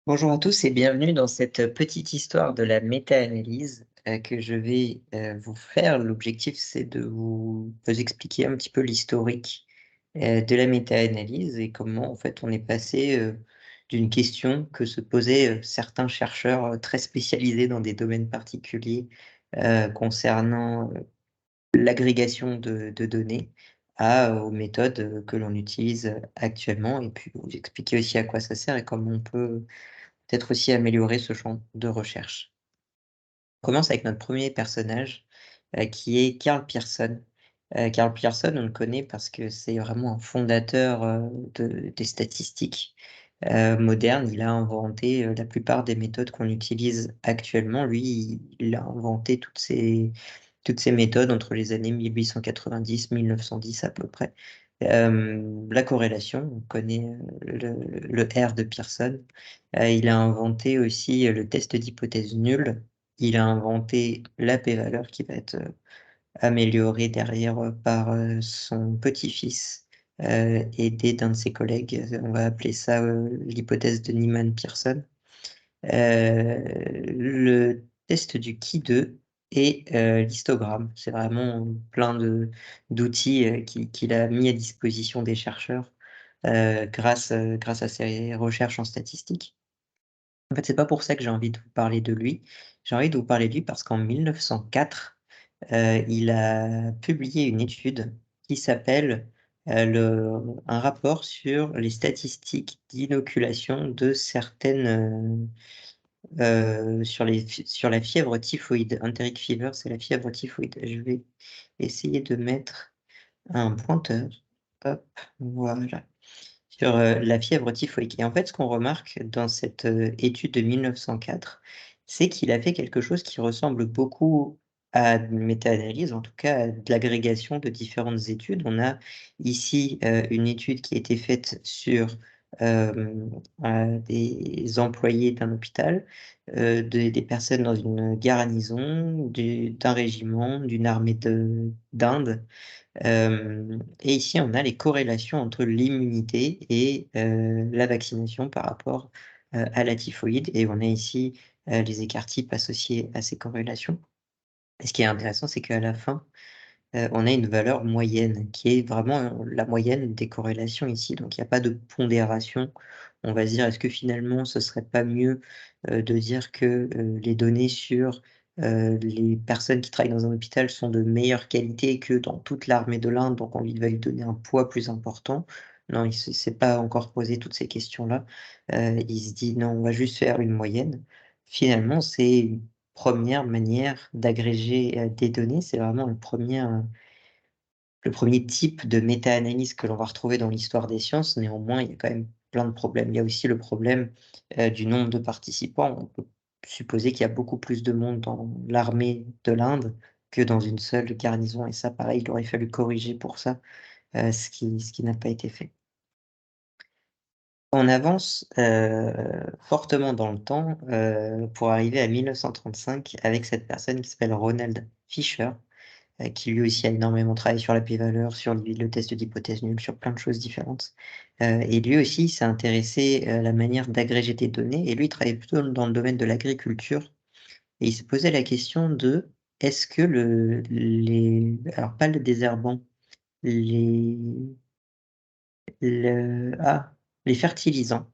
Bonjour à tous et bienvenue dans cette petite histoire de la méta-analyse que je vais vous faire. L'objectif, c'est de vous expliquer un petit peu l'historique de la méta-analyse et comment en fait on est passé d'une question que se posaient certains chercheurs très spécialisés dans des domaines particuliers concernant l'agrégation de données aux méthodes que l'on utilise actuellement, et puis vous expliquer aussi à quoi ça sert et comment on peut peut-être aussi améliorer ce champ de recherche. On commence avec notre premier personnage, qui est Karl Pearson. Karl Pearson, on le connaît parce que c'est vraiment un fondateur, des statistiques, modernes. Il a inventé, la plupart des méthodes qu'on utilise actuellement. Lui, il a inventé toutes ces méthodes entre les années 1890-1910 à peu près. La corrélation, on connaît, le R de Pearson. Il a inventé aussi, le test d'hypothèse nulle. Il a inventé la p-valeur qui va être, améliorée derrière, par, son petit-fils, aidé d'un de ses collègues. On va appeler ça, l'hypothèse de Niemann-Pearson. Le test du qui-deux et l'histogramme. C'est vraiment plein d'outils, qu'il a mis à disposition des chercheurs, grâce à ses recherches en statistique. En fait, c'est pas pour ça que j'ai envie de vous parler de lui. J'ai envie de vous parler de lui parce qu'en 1904, il a publié une étude qui s'appelle, un rapport sur les statistiques d'inoculation de certaines, sur la fièvre typhoïde. Enteric fever, c'est la fièvre typhoïde. Je vais essayer de mettre un pointeur. Hop, voilà. Sur, la fièvre typhoïde, et en fait, ce qu'on remarque dans cette, étude de 1904, c'est qu'il a fait quelque chose qui ressemble beaucoup à une méta-analyse, en tout cas à de l'agrégation de différentes études. On a ici, une étude qui a été faite sur, des employés d'un hôpital, des personnes dans une garnison, d'un régiment, d'une armée d'Inde. Et ici, on a les corrélations entre l'immunité et la vaccination par rapport, à la typhoïde, et on a ici, les écarts-types associés à ces corrélations. Et ce qui est intéressant, c'est qu'à la fin, on a une valeur moyenne qui est vraiment la moyenne des corrélations ici. Donc il y a pas de pondération. On va se dire: «Est-ce que finalement ce serait pas mieux, de dire que, les données sur, les personnes qui travaillent dans un hôpital sont de meilleure qualité que dans toute l'armée de l'Inde, donc on va lui donner un poids plus important?» Non, il s'est pas encore posé toutes ces questions-là. Il se dit: «Non, on va juste faire une moyenne». Finalement, c'est une 1re manière d'agréger, des données. C'est vraiment le premier type de méta-analyse que l'on va retrouver dans l'histoire des sciences. Néanmoins, il y a quand même plein de problèmes. Il y a aussi le problème, du nombre de participants. On peut supposer qu'il y a beaucoup plus de monde dans l'armée de l'Inde que dans une seule garnison, et ça, pareil, il aurait fallu corriger pour ça, ce qui n'a pas été fait. On avance, fortement dans le temps, pour arriver à 1935 avec cette personne qui s'appelle Ronald Fisher, qui lui aussi a énormément travaillé sur la p-valeur, sur le test d'hypothèse nulle, sur plein de choses différentes. Et lui aussi, il s'est intéressé, à la manière d'agréger des données, et lui, il travaillait plutôt dans le domaine de l'agriculture, et il se posait la question de: est-ce que alors pas le désherbant, les le ah, les fertilisants,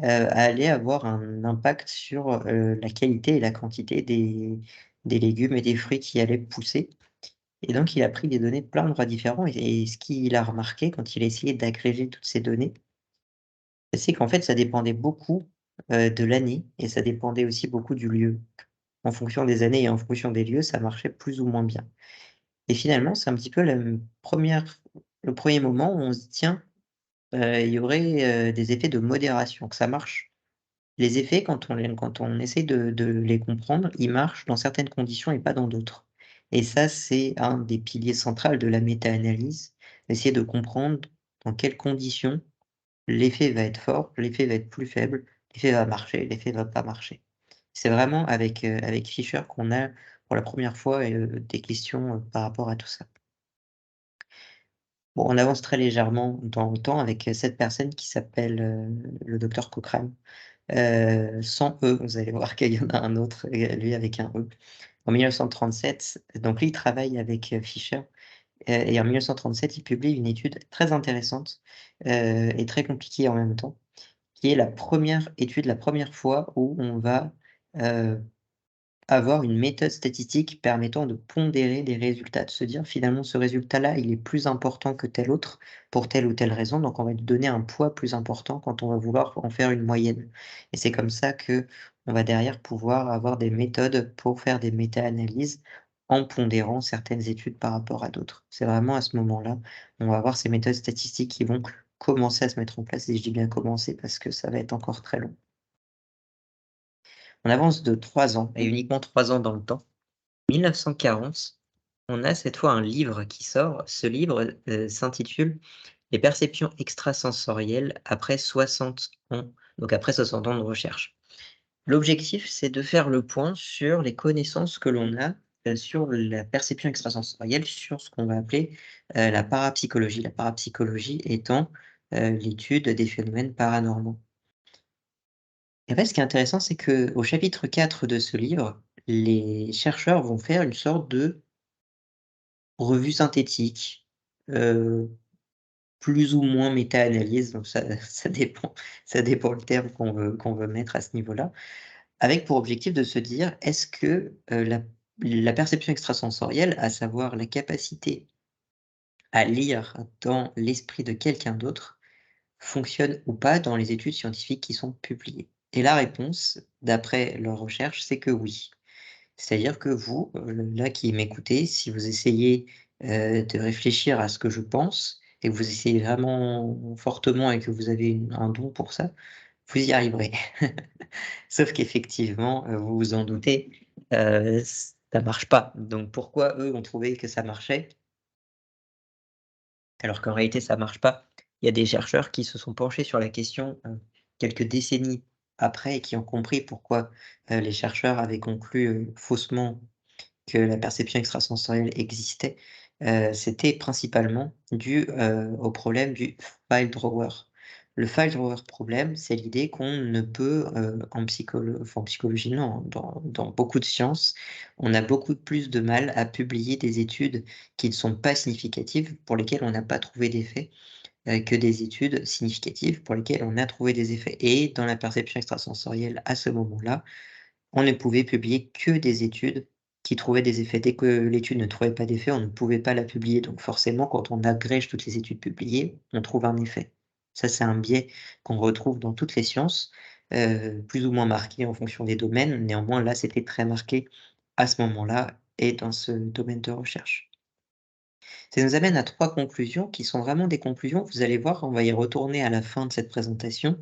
allaient avoir un impact sur, la qualité et la quantité des légumes et des fruits qui allaient pousser. Et donc il a pris des données de plein d'endroits différents, et ce qu'il a remarqué quand il a essayé d'agréger toutes ces données, c'est qu'en fait ça dépendait beaucoup, de l'année, et ça dépendait aussi beaucoup du lieu. En fonction des années et en fonction des lieux, ça marchait plus ou moins bien. Et finalement, c'est un petit peu le premier moment où on se dit: «Tiens, il y aurait, des effets de modération, que ça marche». Les effets, quand on essaie de les comprendre, ils marchent dans certaines conditions et pas dans d'autres. Et ça, c'est un des piliers centrales de la méta-analyse, essayer de comprendre dans quelles conditions l'effet va être fort, l'effet va être plus faible, l'effet va marcher, l'effet va pas marcher. C'est vraiment avec Fisher qu'on a pour la première fois, des questions, par rapport à tout ça. Bon, on avance très légèrement dans le temps avec cette personne qui s'appelle le docteur Cochrane. Sans E, vous allez voir qu'il y en a un autre, lui avec un E. En 1937, donc lui, il travaille avec Fischer, et en 1937, il publie une étude très intéressante et très compliquée en même temps, qui est la première étude, la première fois où on va avoir une méthode statistique permettant de pondérer des résultats, de se dire: «Finalement, ce résultat-là, il est plus important que tel autre, pour telle ou telle raison, donc on va lui donner un poids plus important quand on va vouloir en faire une moyenne» et c'est comme ça qu'on va derrière pouvoir avoir des méthodes pour faire des méta-analyses en pondérant certaines études par rapport à d'autres. C'est vraiment à ce moment-là, on va avoir ces méthodes statistiques qui vont commencer à se mettre en place et je dis bien commencer parce que ça va être encore très long. On avance de 3 ans et uniquement 3 ans dans le temps. 1940, on a cette fois un livre qui sort. Ce livre, s'intitule «Les perceptions extrasensorielles après 60 ans», donc après 60 ans de recherche. L'objectif, c'est de faire le point sur les connaissances que l'on a, sur la perception extrasensorielle, sur ce qu'on va appeler, la parapsychologie. La parapsychologie étant, l'étude des phénomènes paranormaux. Et en fait, ce qui est intéressant, c'est qu'au chapitre 4 de ce livre, les chercheurs vont faire une sorte de revue synthétique, heu, plus ou moins méta-analyse, donc ça ça dépend le terme qu'on veut mettre à ce niveau-là, avec pour objectif de se dire: «Est-ce que, la perception extrasensorielle, à savoir la capacité à lire dans l'esprit de quelqu'un d'autre, fonctionne ou pas dans les études scientifiques qui sont publiées?» Et la réponse, d'après leurs recherches, c'est que oui. C'est-à-dire que vous, là qui m'écoutez, si vous essayez, de réfléchir à ce que je pense et que vous essayez vraiment fortement et que vous avez un don pour ça, vous y arriverez. Sauf qu'effectivement, vous vous en doutez, ça marche pas. Donc pourquoi eux ont trouvé que ça marchait, alors qu'en réalité ça marche pas? Il y a des chercheurs qui se sont penchés sur la question, quelques décennies après et qui ont compris pourquoi, les chercheurs avaient conclu, faussement que la perception extrasensorielle existait, c'était principalement dû, au problème du file drawer. Le file drawer problème, c'est l'idée qu'on ne peut, en psychologie non, dans beaucoup de sciences, on a beaucoup plus de mal à publier des études qui ne sont pas significatives, pour lesquelles on n'a pas trouvé d'effet, que des études significatives pour lesquelles on a trouvé des effets et dans la perception extrasensorielle, à ce moment-là, on ne pouvait publier que des études qui trouvaient des effets. Dès que l'étude ne trouvait pas d'effet, on ne pouvait pas la publier. Donc forcément, quand on agrège toutes les études publiées, on trouve un effet. Ça, c'est un biais qu'on retrouve dans toutes les sciences, plus ou moins marqué en fonction des domaines. Néanmoins, là, c'était très marqué à ce moment-là et dans ce domaine de recherche. Ça nous amène à 3 conclusions qui sont vraiment des conclusions, vous allez voir, on va y retourner à la fin de cette présentation,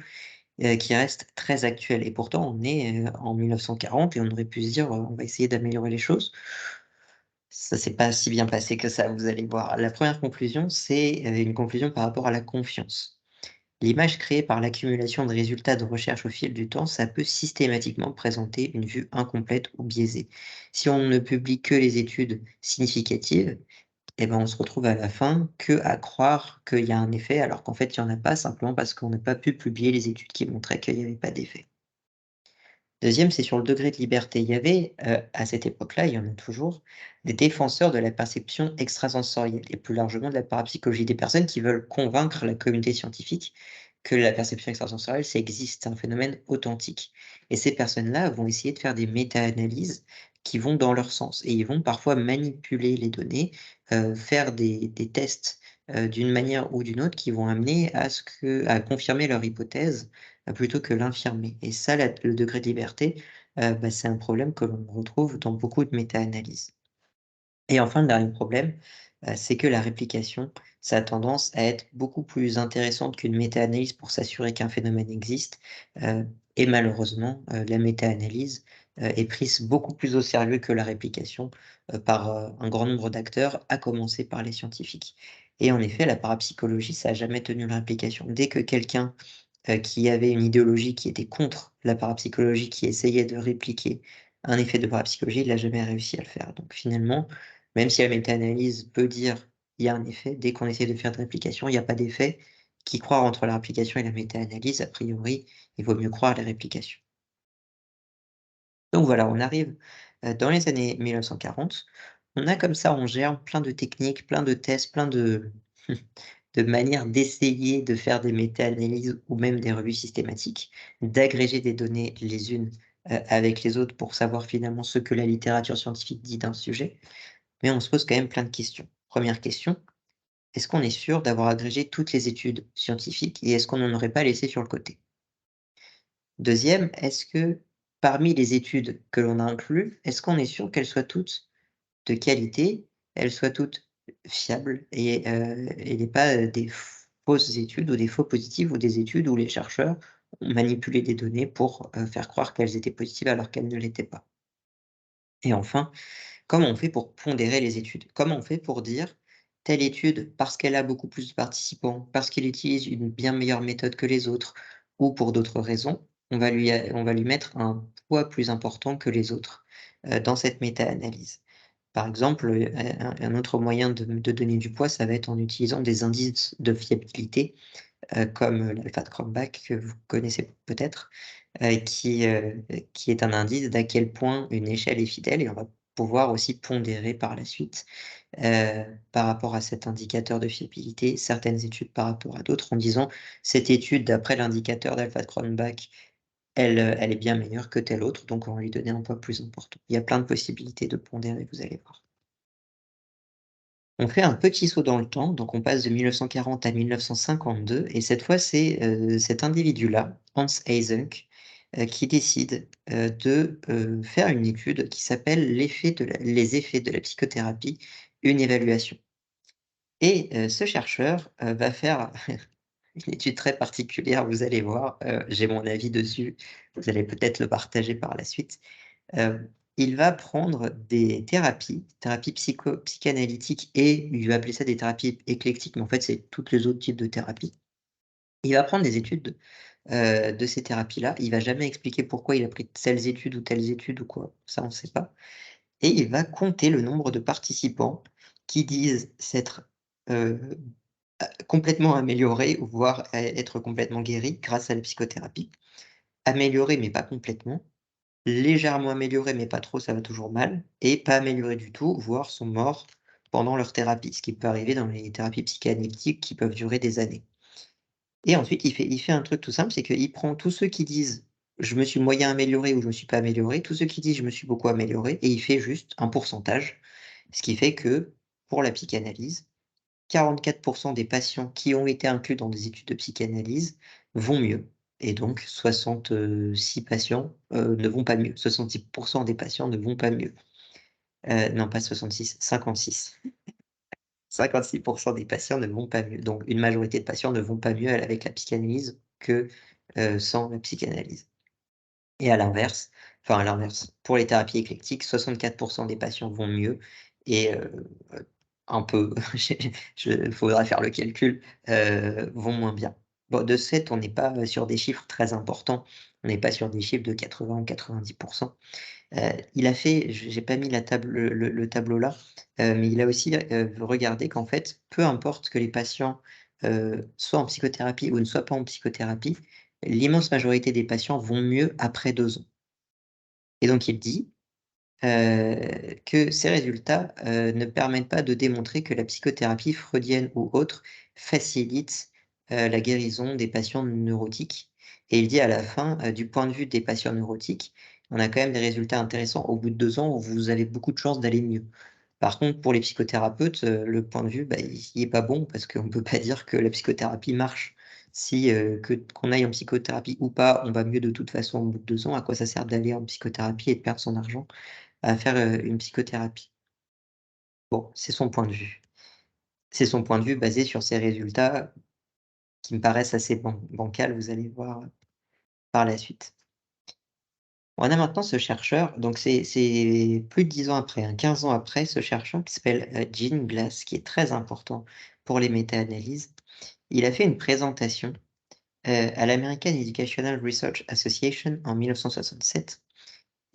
qui reste très actuel et pourtant on est, en 1940 et on aurait pu se dire: «On va essayer d'améliorer les choses». Ça s'est pas si bien passé que ça, vous allez voir. La première conclusion, c'est, une conclusion par rapport à la confiance. L'image créée par l'accumulation de résultats de recherche au fil du temps, ça peut systématiquement présenter une vue incomplète ou biaisée. Si on ne publie que les études significatives, et ben, on se retrouve à la fin qu'à croire qu'il y a un effet alors qu'en fait il y en a pas, simplement parce qu'on n'a pas pu publier les études qui montraient qu'il y avait pas d'effet. Deuxième, c'est sur le degré de liberté. Il y avait, à cette époque-là, il y en a toujours, des défenseurs de la perception extrasensorielle et plus largement de la parapsychologie, des personnes qui veulent convaincre la communauté scientifique que la perception extrasensorielle, ça existe, c'est un phénomène authentique et ces personnes-là vont essayer de faire des méta-analyses qui vont dans leur sens et ils vont parfois manipuler les données, faire des tests, d'une manière ou d'une autre qui vont amener à confirmer leur hypothèse plutôt que l'infirmer et ça, le degré de liberté, bah, c'est un problème que l'on retrouve dans beaucoup de méta-analyses. Et enfin, le dernier problème, c'est que la réplication, ça a tendance à être beaucoup plus intéressante qu'une méta-analyse pour s'assurer qu'un phénomène existe, et malheureusement, la méta-analyse, est prise beaucoup plus au sérieux que la réplication, par, un grand nombre d'acteurs, à commencer par les scientifiques. Et en effet, la parapsychologie, ça a jamais tenu la réplication. Dès que quelqu'un qui avait une idéologie qui était contre la parapsychologie, qui essayait de répliquer un effet de parapsychologie, il n'a jamais réussi à le faire. Donc finalement, même si la méta-analyse peut dire il y a un effet. Dès qu'on essaie de faire de réplication, il n'y a pas d'effet. Qui croire entre la réplication et la méta-analyse? A priori, il vaut mieux croire les réplications. Donc voilà, on arrive, dans les années 1940. On a comme ça en germe plein de techniques, plein de tests, plein de de manières d'essayer de faire des méta-analyses ou même des revues systématiques, d'agréger des données les unes, avec les autres pour savoir finalement ce que la littérature scientifique dit d'un sujet. Mais on se pose quand même plein de questions. Première question, est-ce qu'on est sûr d'avoir agrégé toutes les études scientifiques et est-ce qu'on n'en aurait pas laissé sur le côté? Deuxième, est-ce que parmi les études que l'on a inclus, est-ce qu'on est sûr qu'elles soient toutes de qualité, elles soient toutes fiables et n'est pas, des fausses études ou des faux positifs ou des études où les chercheurs ont manipulé des données pour, faire croire qu'elles étaient positives alors qu'elles ne l'étaient pas? Et enfin, comment on fait pour pondérer les études? Comment on fait pour dire: «Telle étude, parce qu'elle a beaucoup plus de participants, parce qu'elle utilise une bien meilleure méthode que les autres ou pour d'autres raisons, on va lui mettre un poids plus important que les autres», dans cette méta-analyse. Par exemple, un autre moyen de donner du poids, ça va être en utilisant des indices de fiabilité, comme l'alpha de Cronbach que vous connaissez peut-être, qui est un indice d'à quel point une échelle est fidèle et on va pouvoir aussi pondérer par la suite, par rapport à cet indicateur de fiabilité, certaines études par rapport à d'autres en disant: «Cette étude d'après l'indicateur d'alpha de Cronbach, elle est bien meilleure que telle autre, donc on va lui donner un poids plus important». Il y a plein de possibilités de pondérer, vous allez voir. On fait un petit saut dans le temps, donc on passe de 1940 à 1952 et cette fois, c'est, cet individu-là, Hans Eysenck, qui décide, faire une étude qui s'appelle les effets de la psychothérapie, une évaluation et ce chercheur, va faire une étude très particulière, vous allez voir, j'ai mon avis dessus, vous allez peut-être le partager par la suite. Il va prendre des thérapies psychanalytiques et il va appeler ça des thérapies éclectiques, mais en fait, c'est tous les autres types de thérapies. Il va prendre des études, de ces thérapies-là. Il va jamais expliquer pourquoi il a pris telles études ou telles études ou quoi, ça on ne sait pas et il va compter le nombre de participants qui disent s'être, heu, complètement améliorés, voire être complètement guéris grâce à la psychothérapie. Améliorés, mais pas complètement. Légèrement améliorés, mais pas trop, ça va toujours mal et pas améliorés du tout, voire sont morts pendant leur thérapie, ce qui peut arriver dans les thérapies psychanalytiques qui peuvent durer des années et ensuite il fait un truc tout simple, c'est qu'il prend tous ceux qui disent: «Je me suis moyen amélioré» ou «Je me suis pas amélioré», tous ceux qui disent: «Je me suis beaucoup amélioré» et il fait juste un pourcentage. Ce qui fait que, pour la psychanalyse, 44 des patients qui ont été inclus dans des études de psychanalyse vont mieux et donc 66 patients, ne vont pas mieux. 66 des patients ne vont pas mieux. Non pas 66, 56. 56 des patients ne vont pas mieux. Donc une majorité de patients ne vont pas mieux avec la psychanalyse que, sans la psychanalyse et à l'inverse, pour les thérapies éclectiques, 64 des patients vont mieux et un peu, faudra faire le calcul, vont moins bien. Bon, de ce fait, on n'est pas, sur des chiffres très importants. On n'est pas sur des chiffres de 80 ou 90. Il a fait j'ai pas mis la table le tableau là, mais il a aussi, regardé qu'en fait, peu importe que les patients, soient en psychothérapie ou ne soient pas en psychothérapie, l'immense majorité des patients vont mieux après 2 ans et donc il dit que ces résultats, ne permettent pas de démontrer que la psychothérapie freudienne ou autre facilite, la guérison des patients neurotiques et il dit à la fin, «Du point de vue des patients neurotiques, on a quand même des résultats intéressants. Au bout de 2 ans, vous avez beaucoup de chances d'aller mieux». Par contre, pour les psychothérapeutes, le point de vue, bah, il est pas bon parce qu'on ne peut pas dire que la psychothérapie marche. Si, qu'on aille en psychothérapie ou pas, on va mieux de toute façon au bout de 2 ans. À quoi ça sert d'aller en psychothérapie et de perdre son argent? À faire, une psychothérapie. Bon, c'est son point de vue. C'est son point de vue basé sur ses résultats qui me paraissent assez bancals, vous allez voir, par la suite. On a maintenant ce chercheur, donc c'est plus de 10 ans après, hein, 15 ans après, ce chercheur qui s'appelle, Gene Glass, qui est très important pour les méta-analyses. Il a fait une présentation, à l'American Educational Research Association en 1967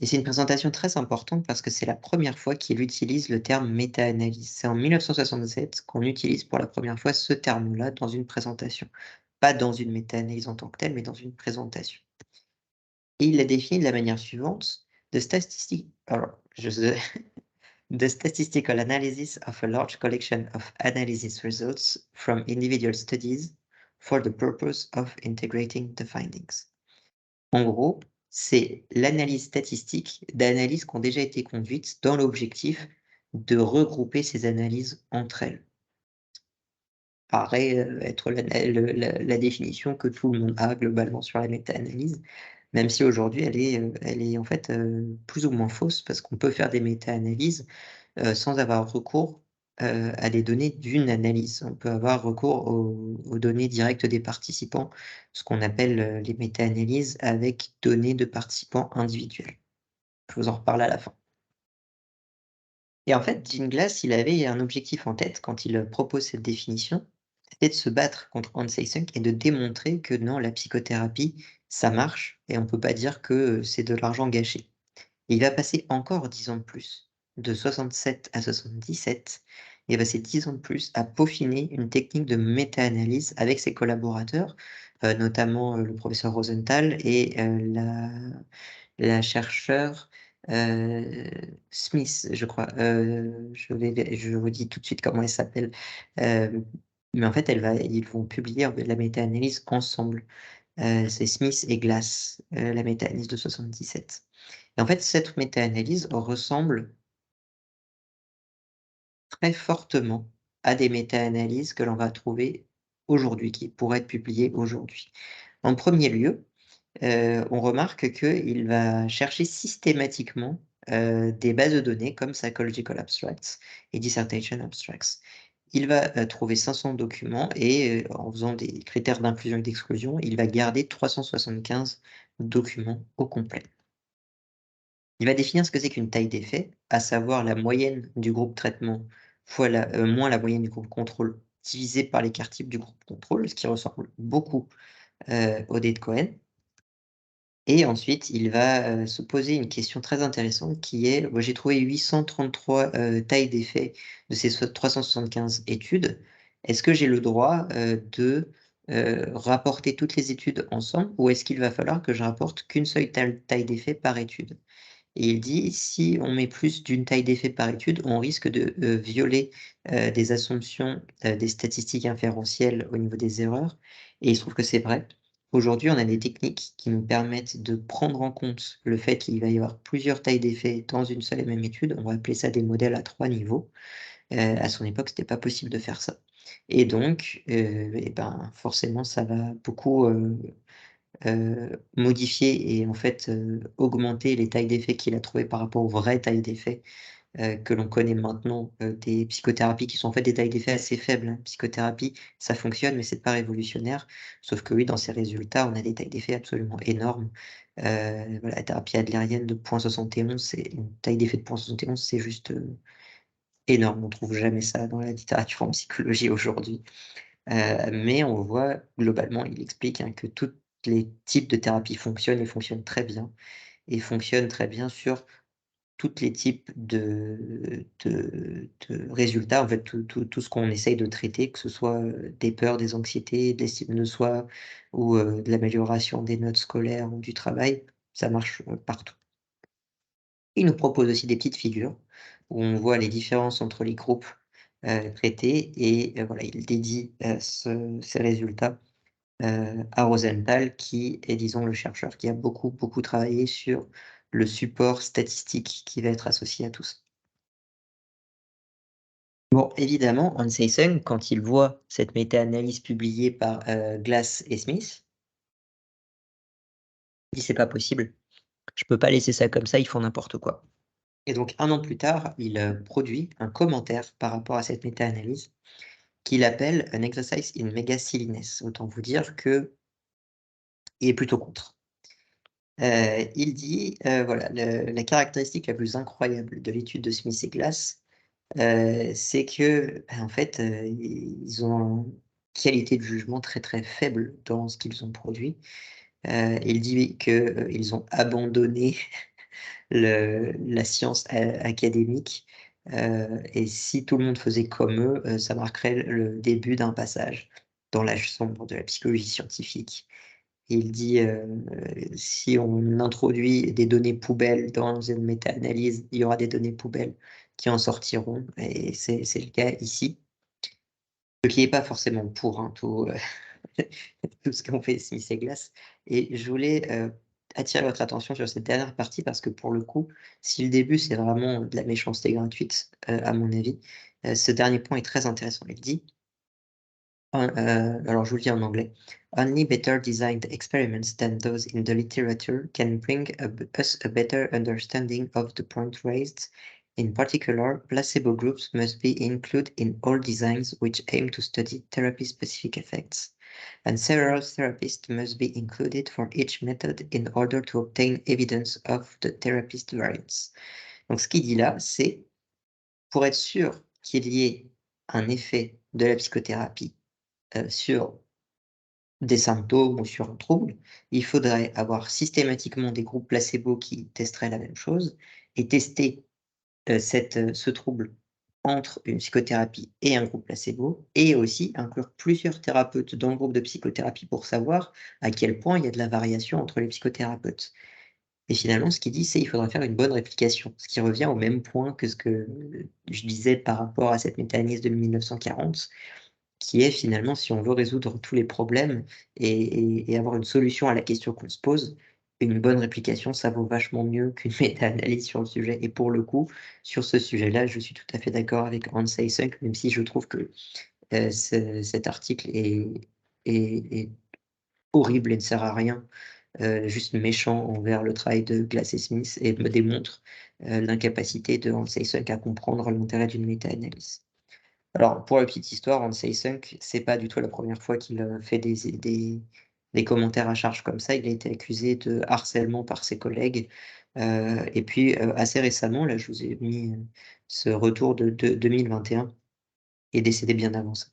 Et c'est une présentation très importante parce que c'est la première fois qu'il utilise le terme méta-analyse. C'est en 1967 qu'on utilise pour la première fois ce terme-là dans une présentation. Pas dans une méta-analyse en tant que telle, mais dans une présentation. Et il l'a défini de la manière suivante: The statistical analysis of a large collection of analysis results from individual studies for the purpose of integrating the findings. En gros, c'est l'analyse statistique d'analyses qui ont déjà été conduites dans l'objectif de regrouper ces analyses entre elles. Paraît, être la définition que tout le monde a globalement sur la méta-analyse, même si aujourd'hui elle est en fait, plus ou moins fausse parce qu'on peut faire des méta-analyses, sans avoir recours, à des données d'une analyse. On peut avoir recours aux données directes des participants, ce qu'on appelle, les méta-analyses avec données de participants individuels. Je vous en reparle à la fin. Et en fait, Ginglas, il avait un objectif en tête quand il, propose cette définition, c'était de se battre contre Hans Eysenck et de démontrer que non, la psychothérapie, ça marche et on peut pas dire que, c'est de l'argent gâché. Et il va passer encore 10 ans de plus, de 67 à 77, il va passer 10 ans de plus à peaufiner une technique de méta-analyse avec ses collaborateurs, notamment, le professeur Rosenthal et la chercheure, Smith, je crois. Je vous dis tout de suite comment elle s'appelle. Hem, mais en fait, ils vont publier en fait la méta-analyse ensemble. C'est Smith et Glass, la méta-analyse de 77. Et en fait, cette méta-analyse ressemble très fortement à des méta-analyses que l'on va trouver aujourd'hui, qui pourraient être publiées aujourd'hui. En premier lieu, on remarque qu'il va chercher systématiquement, des bases de données comme Psychological Abstracts et Dissertation Abstracts. Il va, trouver 500 documents et en faisant des critères d'inclusion et d'exclusion, il va garder 375 documents au complet. Il va définir ce que c'est qu'une taille d'effet, à savoir la moyenne du groupe traitement fois moins la moyenne du groupe contrôle divisé par l'écart type du groupe contrôle, ce qui ressemble beaucoup, au dé de Cohen. Et ensuite, il va, se poser une question très intéressante qui est: moi j'ai trouvé 833, tailles d'effets de ces 375 études. Est-ce que j'ai le droit, de, rapporter toutes les études ensemble ou est-ce qu'il va falloir que je rapporte qu'une seule taille d'effet par étude? Et il dit: «Si on met plus d'une taille d'effet par étude, on risque de, violer, des assumptions, des statistiques inférentielles au niveau des erreurs» et il se trouve que c'est vrai. Aujourd'hui, on a des techniques qui nous permettent de prendre en compte le fait qu'il va y avoir plusieurs tailles d'effets dans une seule et même étude. On va appeler ça des modèles à 3 niveaux. À son époque, c'était pas possible de faire ça et donc et ben, forcément, ça va beaucoup, modifier et en fait, augmenter les tailles d'effets qu'il a trouvées par rapport aux vraies tailles d'effets, que l'on connaît maintenant, des psychothérapies qui sont en fait des tailles d'effets assez faibles, hein. Psychothérapie, ça fonctionne, mais c'est pas révolutionnaire. Sauf que oui, dans ces résultats, on a des tailles d'effets absolument énormes. Voilà, la thérapie adlérienne de 0,71, c'est une taille d'effet de 0,71, c'est juste, énorme. On trouve jamais ça dans la littérature en psychologie aujourd'hui. Mais on voit globalement, il explique, hein, que tous les types de thérapies fonctionnent et fonctionnent très bien et fonctionnent très bien sur tous les types de résultats, en fait, tout ce qu'on essaye de traiter, que ce soit, des peurs, des anxiétés, de l'estime de soi ou, de l'amélioration des notes scolaires ou du travail, ça marche, partout. Il nous propose aussi des petites figures où on voit les différences entre les groupes, traités et voilà, il dédie, ces résultats, à Rosenthal qui est, disons, le chercheur qui a beaucoup, beaucoup travaillé sur le support statistique qui va être associé à tout ça. Bon, évidemment, Hans Eysenck, quand il voit cette méta-analyse publiée par, Glass et Smith, il dit: «C'est pas possible, je peux pas laisser ça comme ça, ils font n'importe quoi». Et donc 1 an plus tard, il, produit un commentaire par rapport à cette méta-analyse qu'il appelle «An exercise in mega silliness». Autant vous dire qu'il est plutôt contre. Il dit, voilà: La caractéristique la plus incroyable de l'étude de Smith et Glass, c'est que, en fait, ils ont une qualité de jugement très, très faible dans ce qu'ils ont produit». Il dit que, ils ont abandonné la science académique. Et si tout le monde faisait comme eux, ça marquerait le début d'un passage dans l'âge sombre de la psychologie scientifique. Il dit, si on introduit des données poubelles dans une méta-analyse, il y aura des données poubelles qui en sortiront, et c'est le cas ici. Ce qui n'est pas forcément pour, hein, tout, tout ce qu'ont fait Smith et Glass. Et je voulais attirer votre attention sur cette dernière partie parce que pour le coup, si le début c'est vraiment de la méchanceté gratuite, à mon avis, ce dernier point est très intéressant. Il dit, alors je vous le dis en anglais, Only better designed experiments than those in the literature can bring us a better understanding of the point raised. In particular, placebo groups must be included in all designs which aim to study therapy-specific effects. And several therapists must be included for each method in order to obtain evidence of the therapist variance. Donc ce qu'il dit là, c'est pour être sûr qu'il y ait un effet de la psychothérapie sur des symptômes ou sur un trouble, il faudrait avoir systématiquement des groupes placebo qui testeraient la même chose et tester ce trouble entre une psychothérapie et un groupe placebo, et aussi inclure plusieurs thérapeutes dans le groupe de psychothérapie pour savoir à quel point il y a de la variation entre les psychothérapeutes. Et finalement, ce qu'il dit, c'est qu'il faudra faire une bonne réplication, ce qui revient au même point que ce que je disais par rapport à cette méta-analyse de 1940, qui est finalement, si on veut résoudre tous les problèmes et avoir une solution à la question qu'on se pose, une bonne réplication, ça vaut vachement mieux qu'une méta-analyse sur le sujet. Et pour le coup, sur ce sujet-là, je suis tout à fait d'accord avec Hans Eysenck, même si je trouve que cet article est horrible et ne sert à rien, juste méchant envers le travail de Glass et Smith, et me démontre l'incapacité de Hans Eysenck à comprendre l'intérêt d'une méta-analyse. Alors, pour la petite histoire, Hans Eysenck, c'est pas du tout la première fois qu'il fait des commentaires à charge comme ça. Il a été accusé de harcèlement par ses collègues. Et puis, assez récemment, là, je vous ai mis ce retour de 2021, il est décédé bien avant ça.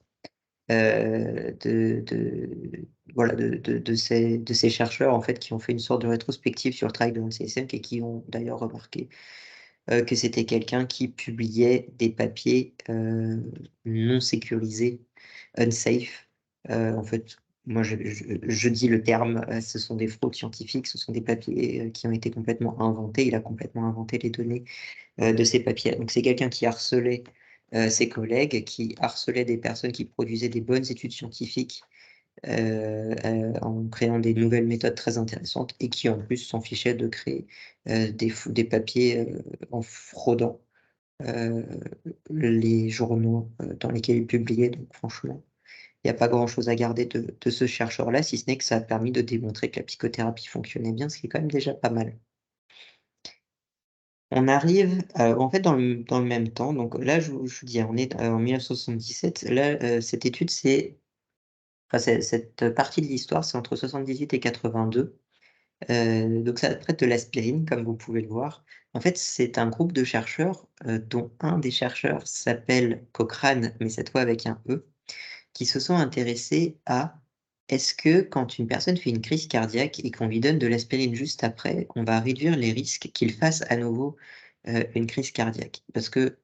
Voilà, de ces chercheurs, en fait, qui ont fait une sorte de rétrospective sur le travail de Hans Eysenck et qui ont d'ailleurs remarqué que c'était quelqu'un qui publiait des papiers non sécurisés, unsafe. En fait, moi je dis le terme, ce sont des fraudes scientifiques, ce sont des papiers qui ont été complètement inventés. Il a complètement inventé les données de ces papiers. Donc c'est quelqu'un qui harcelait ses collègues, qui harcelait des personnes qui produisaient des bonnes études scientifiques en créant des nouvelles méthodes très intéressantes, et qui en plus s'en fichait de créer des papiers en fraudant les journaux dans lesquels il publiait. Donc franchement, il n'y a pas grand-chose à garder de ce chercheur-là, si ce n'est que ça a permis de démontrer que la psychothérapie fonctionnait bien, ce qui est quand même déjà pas mal. On arrive, en fait, dans le même temps, donc là, je vous dis, on est en 1977. Là, cette étude, enfin, cette partie de l'histoire, c'est entre 78 et 82. Donc ça traite de l'aspirine, comme vous pouvez le voir. En fait, c'est un groupe de chercheurs, dont un des chercheurs s'appelle Cochrane, mais cette fois avec un E, qui se sont intéressés à: est-ce que quand une personne fait une crise cardiaque et qu'on lui donne de l'aspirine juste après, on va réduire les risques qu'il fasse à nouveau une crise cardiaque? Parce que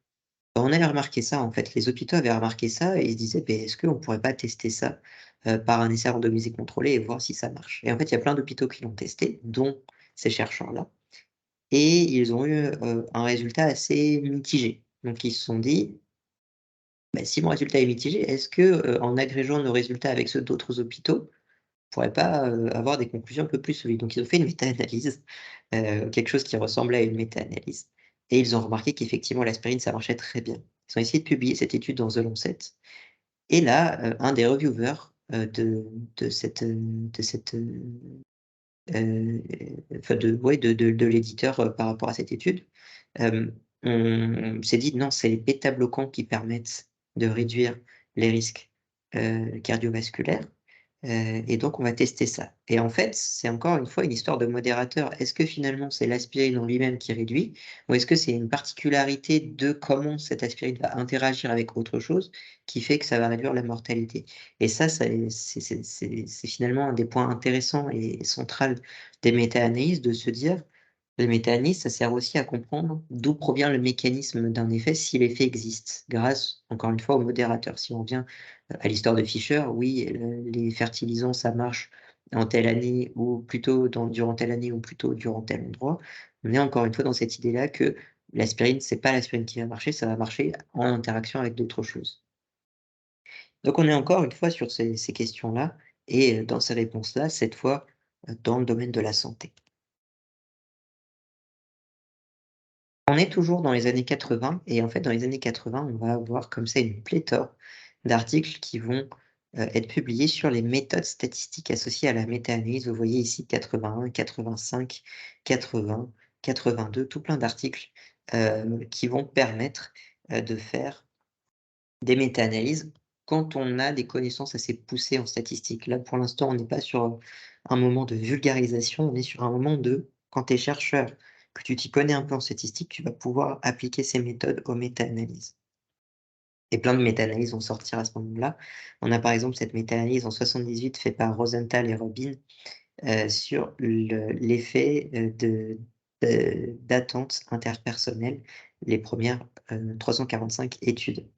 on avait remarqué ça, en fait, les hôpitaux avaient remarqué ça et ils se disaient: «Beh, est-ce qu'on pourrait pas tester ça, par un essai randomisé contrôlé et voir si ça marche?» Et en fait, il y a plein d'hôpitaux qui l'ont testé, dont ces chercheurs-là, et ils ont eu, un résultat assez mitigé. Donc ils se sont dit: «Bah, si mon résultat est mitigé, est-ce que, en agrégeant nos résultats avec ceux d'autres hôpitaux, on pourrait pas, avoir des conclusions un peu plus solides?» Donc ils ont fait une méta-analyse, quelque chose qui ressemblait à une méta-analyse, et ils ont remarqué qu'effectivement l'aspirine, ça marchait très bien. Ils ont essayé de publier cette étude dans The Lancet, et là, un des reviewers, enfin de l'éditeur, par rapport à cette étude, on s'est dit: «Non, c'est les bêta-bloquants qui permettent de réduire les risques cardiovasculaires». Et donc on va tester ça, et en fait, c'est encore une fois une histoire de modérateur. Est-ce que finalement c'est l'aspirine en lui-même qui réduit, ou est-ce que c'est une particularité de comment cette aspirine va interagir avec autre chose qui fait que ça va réduire la mortalité? Et ça c'est finalement un des points intéressants et central des méta-analyses, de se dire: Les méta-analyses, ça sert aussi à comprendre d'où provient le mécanisme d'un effet, si l'effet existe, grâce, encore une fois, au modérateur. Si on revient à l'histoire de Fischer, oui, les fertilisants, ça marche en telle année ou plutôt durant telle année ou plutôt durant tel endroit. On est encore une fois dans cette idée-là que l'aspirine, c'est pas l'aspirine qui va marcher, ça va marcher en interaction avec d'autres choses. Donc on est encore une fois sur ces questions-là et dans ces réponses-là, cette fois, dans le domaine de la santé. On est toujours dans les années 80 et en fait, dans les années 80, on va avoir comme ça une pléthore d'articles qui vont, être publiés sur les méthodes statistiques associées à la méta-analyse. Vous voyez ici 81, 85, 80, 82, tout plein d'articles, qui vont permettre, de faire des méta-analyses quand on a des connaissances assez poussées en statistique. Là, pour l'instant, on n'est pas sur un moment de vulgarisation, on est sur un moment de quand tu es chercheur, que tu t'y connais un peu en statistique, tu vas pouvoir appliquer ces méthodes aux méta-analyses. Et plein de méta-analyses vont sortir à ce moment-là. On a par exemple cette méta-analyse en 78 faite par Rosenthal et Robin, sur l'effet, d'attente interpersonnelle, les premières, 345 études.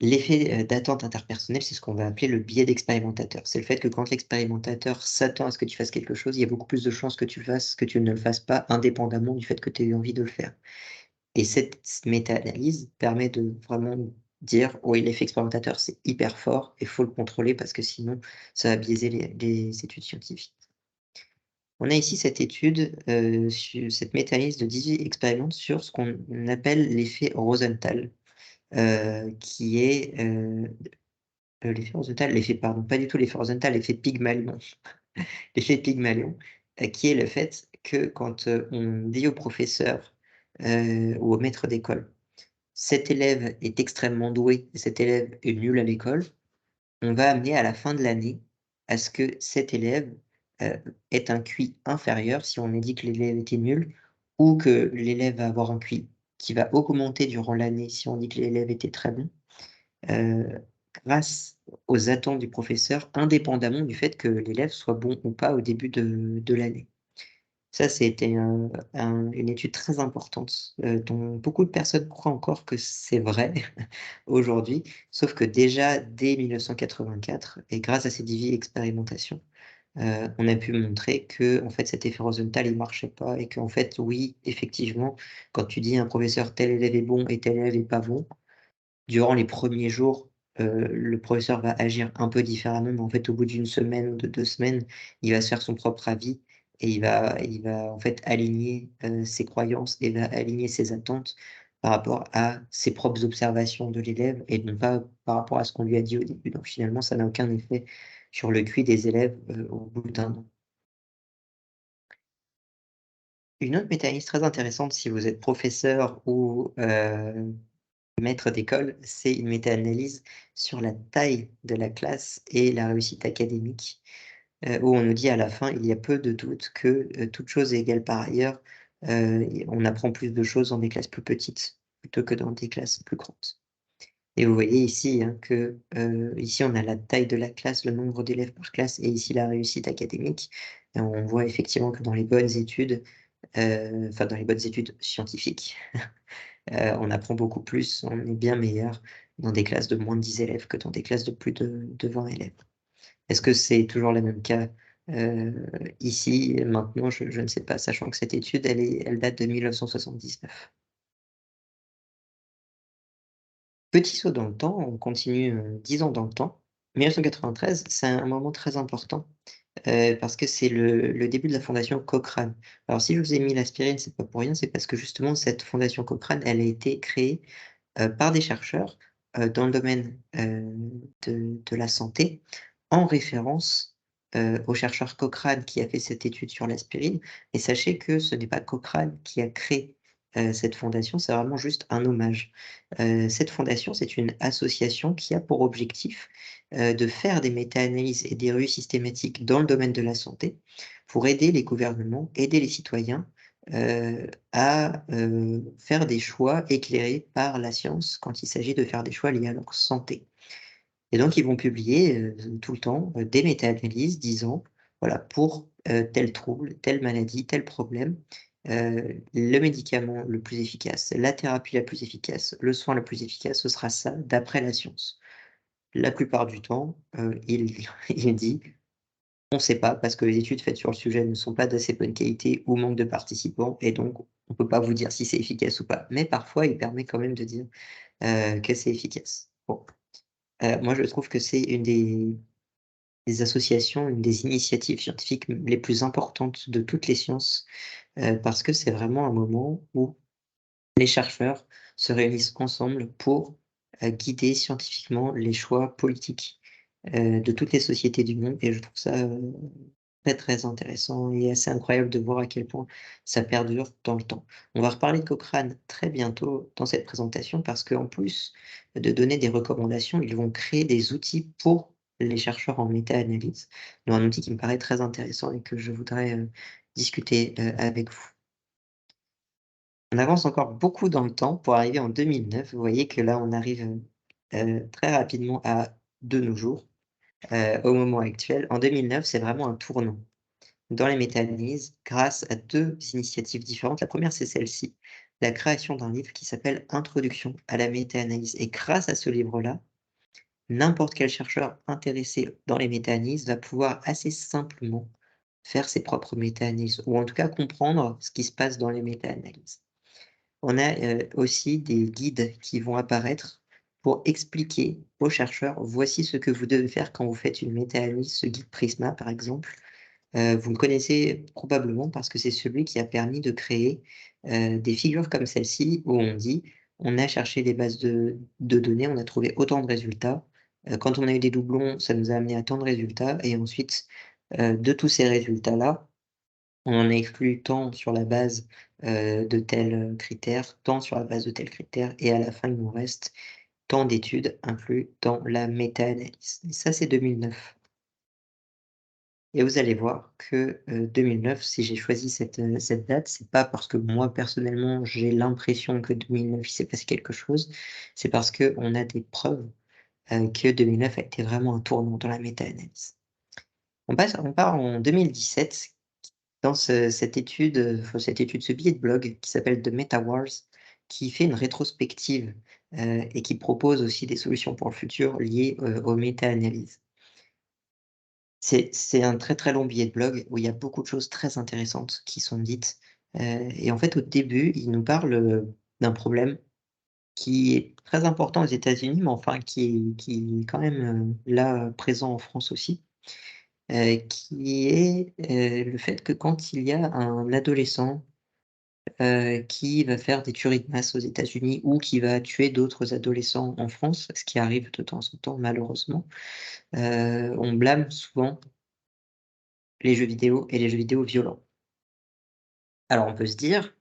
L'effet, d'attente interpersonnelle, c'est ce qu'on va appeler le biais d'expérimentateur. C'est le fait que quand l'expérimentateur s'attend à ce que tu fasses quelque chose, il y a beaucoup plus de chances que tu fasses que tu ne le fasses pas, indépendamment du fait que tu aies eu envie de le faire. Et cette méta-analyse permet de vraiment dire: «Oui, l'effet expérimentateur, c'est hyper fort et faut le contrôler parce que sinon ça va biaiser les études scientifiques». On a ici cette étude, cette méta-analyse de 18 expériences sur ce qu'on appelle l'effet Rosenthal, qui est, l'effet Rosenthal, pas du tout l'effet Rosenthal, l'effet Pygmalion. L'effet Pygmalion, qui est le fait que quand, on dit au professeur, ou au maître d'école: «Cet élève est extrêmement doué et cet élève est nul à l'école», on va amener à la fin de l'année à ce que cet élève, heu, ait un QI inférieur si on a dit que l'élève était nul ou que l'élève va avoir un QI qui va augmenter durant l'année si on dit que l'élève était très bon. Heu, Grâce aux attentes du professeur, indépendamment du fait que l'élève soit bon ou pas au début de l'année. Ça, c'était une étude très importante, dont beaucoup de personnes croient encore que c'est vrai aujourd'hui, sauf que déjà dès 1984 et grâce à ces 18 expérimentations, on a pu montrer que en fait cet effet Rosenthal il marchait pas et qu'en fait oui, effectivement, quand tu dis à un professeur: «Tel élève est bon et tel élève est pas bon», durant les premiers jours, le professeur va agir un peu différemment, mais en fait, au bout d'une semaine ou de 2 semaines, il va se faire son propre avis et il va en fait aligner, ses croyances et va aligner ses attentes par rapport à ses propres observations de l'élève et non pas par rapport à ce qu'on lui a dit au début. Donc finalement, ça n'a aucun effet sur le QI des élèves, au bout d'un an. Une autre mécanisme très intéressante si vous êtes professeur ou, maître d'école, c'est une méta-analyse sur la taille de la classe et la réussite académique, où on nous dit à la fin: «Il y a peu de doute que, toute chose égale par ailleurs, on apprend plus de choses dans des classes plus petites plutôt que dans des classes plus grandes». Et vous voyez ici, hein, que, ici on a la taille de la classe, le nombre d'élèves par classe et ici la réussite académique et on voit effectivement que dans les bonnes études, enfin dans les bonnes études scientifiques, on apprend beaucoup plus, on est bien meilleur dans des classes de moins de 10 élèves que dans des classes de plus de 20 élèves. Est-ce que c'est toujours le même cas, ici, maintenant? Je ne sais pas, sachant que cette étude, elle date de 1979. Petit saut dans le temps, on continue, 10 ans dans le temps. 1993, c'est un moment très important, parce que c'est le début de la fondation Cochrane. Alors si je vous ai mis l'aspirine, c'est pas pour rien, c'est parce que justement cette fondation Cochrane, elle a été créée par des chercheurs, dans le domaine, de la santé, en référence, au chercheur Cochrane qui a fait cette étude sur l'aspirine et sachez que ce n'est pas Cochrane qui a créé, cette fondation, c'est vraiment juste un hommage. Cette fondation, c'est une association qui a pour objectif, de faire des méta-analyses et des revues systématiques dans le domaine de la santé, pour aider les gouvernements, aider les citoyens, à, faire des choix éclairés par la science quand il s'agit de faire des choix liés à leur santé. Et donc ils vont publier, tout le temps, des méta-analyses disant, voilà, pour, tel trouble, telle maladie, tel problème, le médicament le plus efficace, la thérapie la plus efficace, le soin le plus efficace, ce sera ça d'après la science. La plupart du temps, il il dit: «On ne sait pas parce que les études faites sur le sujet ne sont pas d'assez bonne qualité ou manque de participants et donc on ne peut pas vous dire si c'est efficace ou pas». Mais parfois, il permet quand même de dire, que c'est efficace. Bon, moi je trouve que c'est une des associations, une des initiatives scientifiques les plus importantes de toutes les sciences, parce que c'est vraiment un moment où les chercheurs se réunissent ensemble pour, guider scientifiquement les choix politiques, de toutes les sociétés du monde et je trouve ça, très, très intéressant et assez incroyable de voir à quel point ça perdure dans le temps. On va reparler de Cochrane très bientôt dans cette présentation parce qu'en plus de donner des recommandations, ils vont créer des outils pour les chercheurs en méta-analyse, dont un outil qui me paraît très intéressant et que je voudrais, discuter, avec vous. On avance encore beaucoup dans le temps pour arriver en 2009. Vous voyez que là, on arrive, très rapidement à de nos jours, au moment actuel. En 2009, c'est vraiment un tournant dans les méta-analyses grâce à 2 initiatives différentes. La première, c'est celle-ci, la création d'un livre qui s'appelle «Introduction à la méta-analyse» et grâce à ce livre-là, n'importe quel chercheur intéressé dans les méta-analyses va pouvoir assez simplement faire ses propres méta-analyses ou en tout cas comprendre ce qui se passe dans les méta-analyses. On a, aussi des guides qui vont apparaître pour expliquer aux chercheurs: «Voici ce que vous devez faire quand vous faites une méta-analyse». Ce guide Prisma, par exemple, vous le connaissez probablement parce que c'est celui qui a permis de créer, des figures comme celle-ci où on dit: «On a cherché des bases de données, on a trouvé autant de résultats. Quand on a eu des doublons, ça nous a amené à tant de résultats et ensuite, de tous ces résultats-là, on en a exclu tant sur la base, de tels, critères, tant sur la base de tels critères et à la fin, il nous reste tant d'études inclus dans la méta-analyse». Et ça, c'est 2009 et vous allez voir que, 2009, si j'ai choisi cette date, c'est pas parce que moi, personnellement, j'ai l'impression que 2009, il s'est passé quelque chose. C'est parce qu'on a des preuves, que 2009 a été vraiment un tournant dans la méta-analyse. On part en 2017 dans cette étude, ce billet de blog qui s'appelle The Meta Wars, qui fait une rétrospective, et qui propose aussi des solutions pour le futur liées, aux méta-analyses. C'est un très, très long billet de blog où il y a beaucoup de choses très intéressantes qui sont dites, et en fait, au début, il nous parle, d'un problème qui est très important aux États-Unis, mais enfin qui est quand même, là, présent en France aussi, qui est, le fait que quand il y a un adolescent qui va faire des tueries de masse aux États-Unis ou qui va tuer d'autres adolescents en France, ce qui arrive de temps en temps malheureusement, on blâme souvent les jeux vidéo et les jeux vidéo violents. Alors on peut se dire: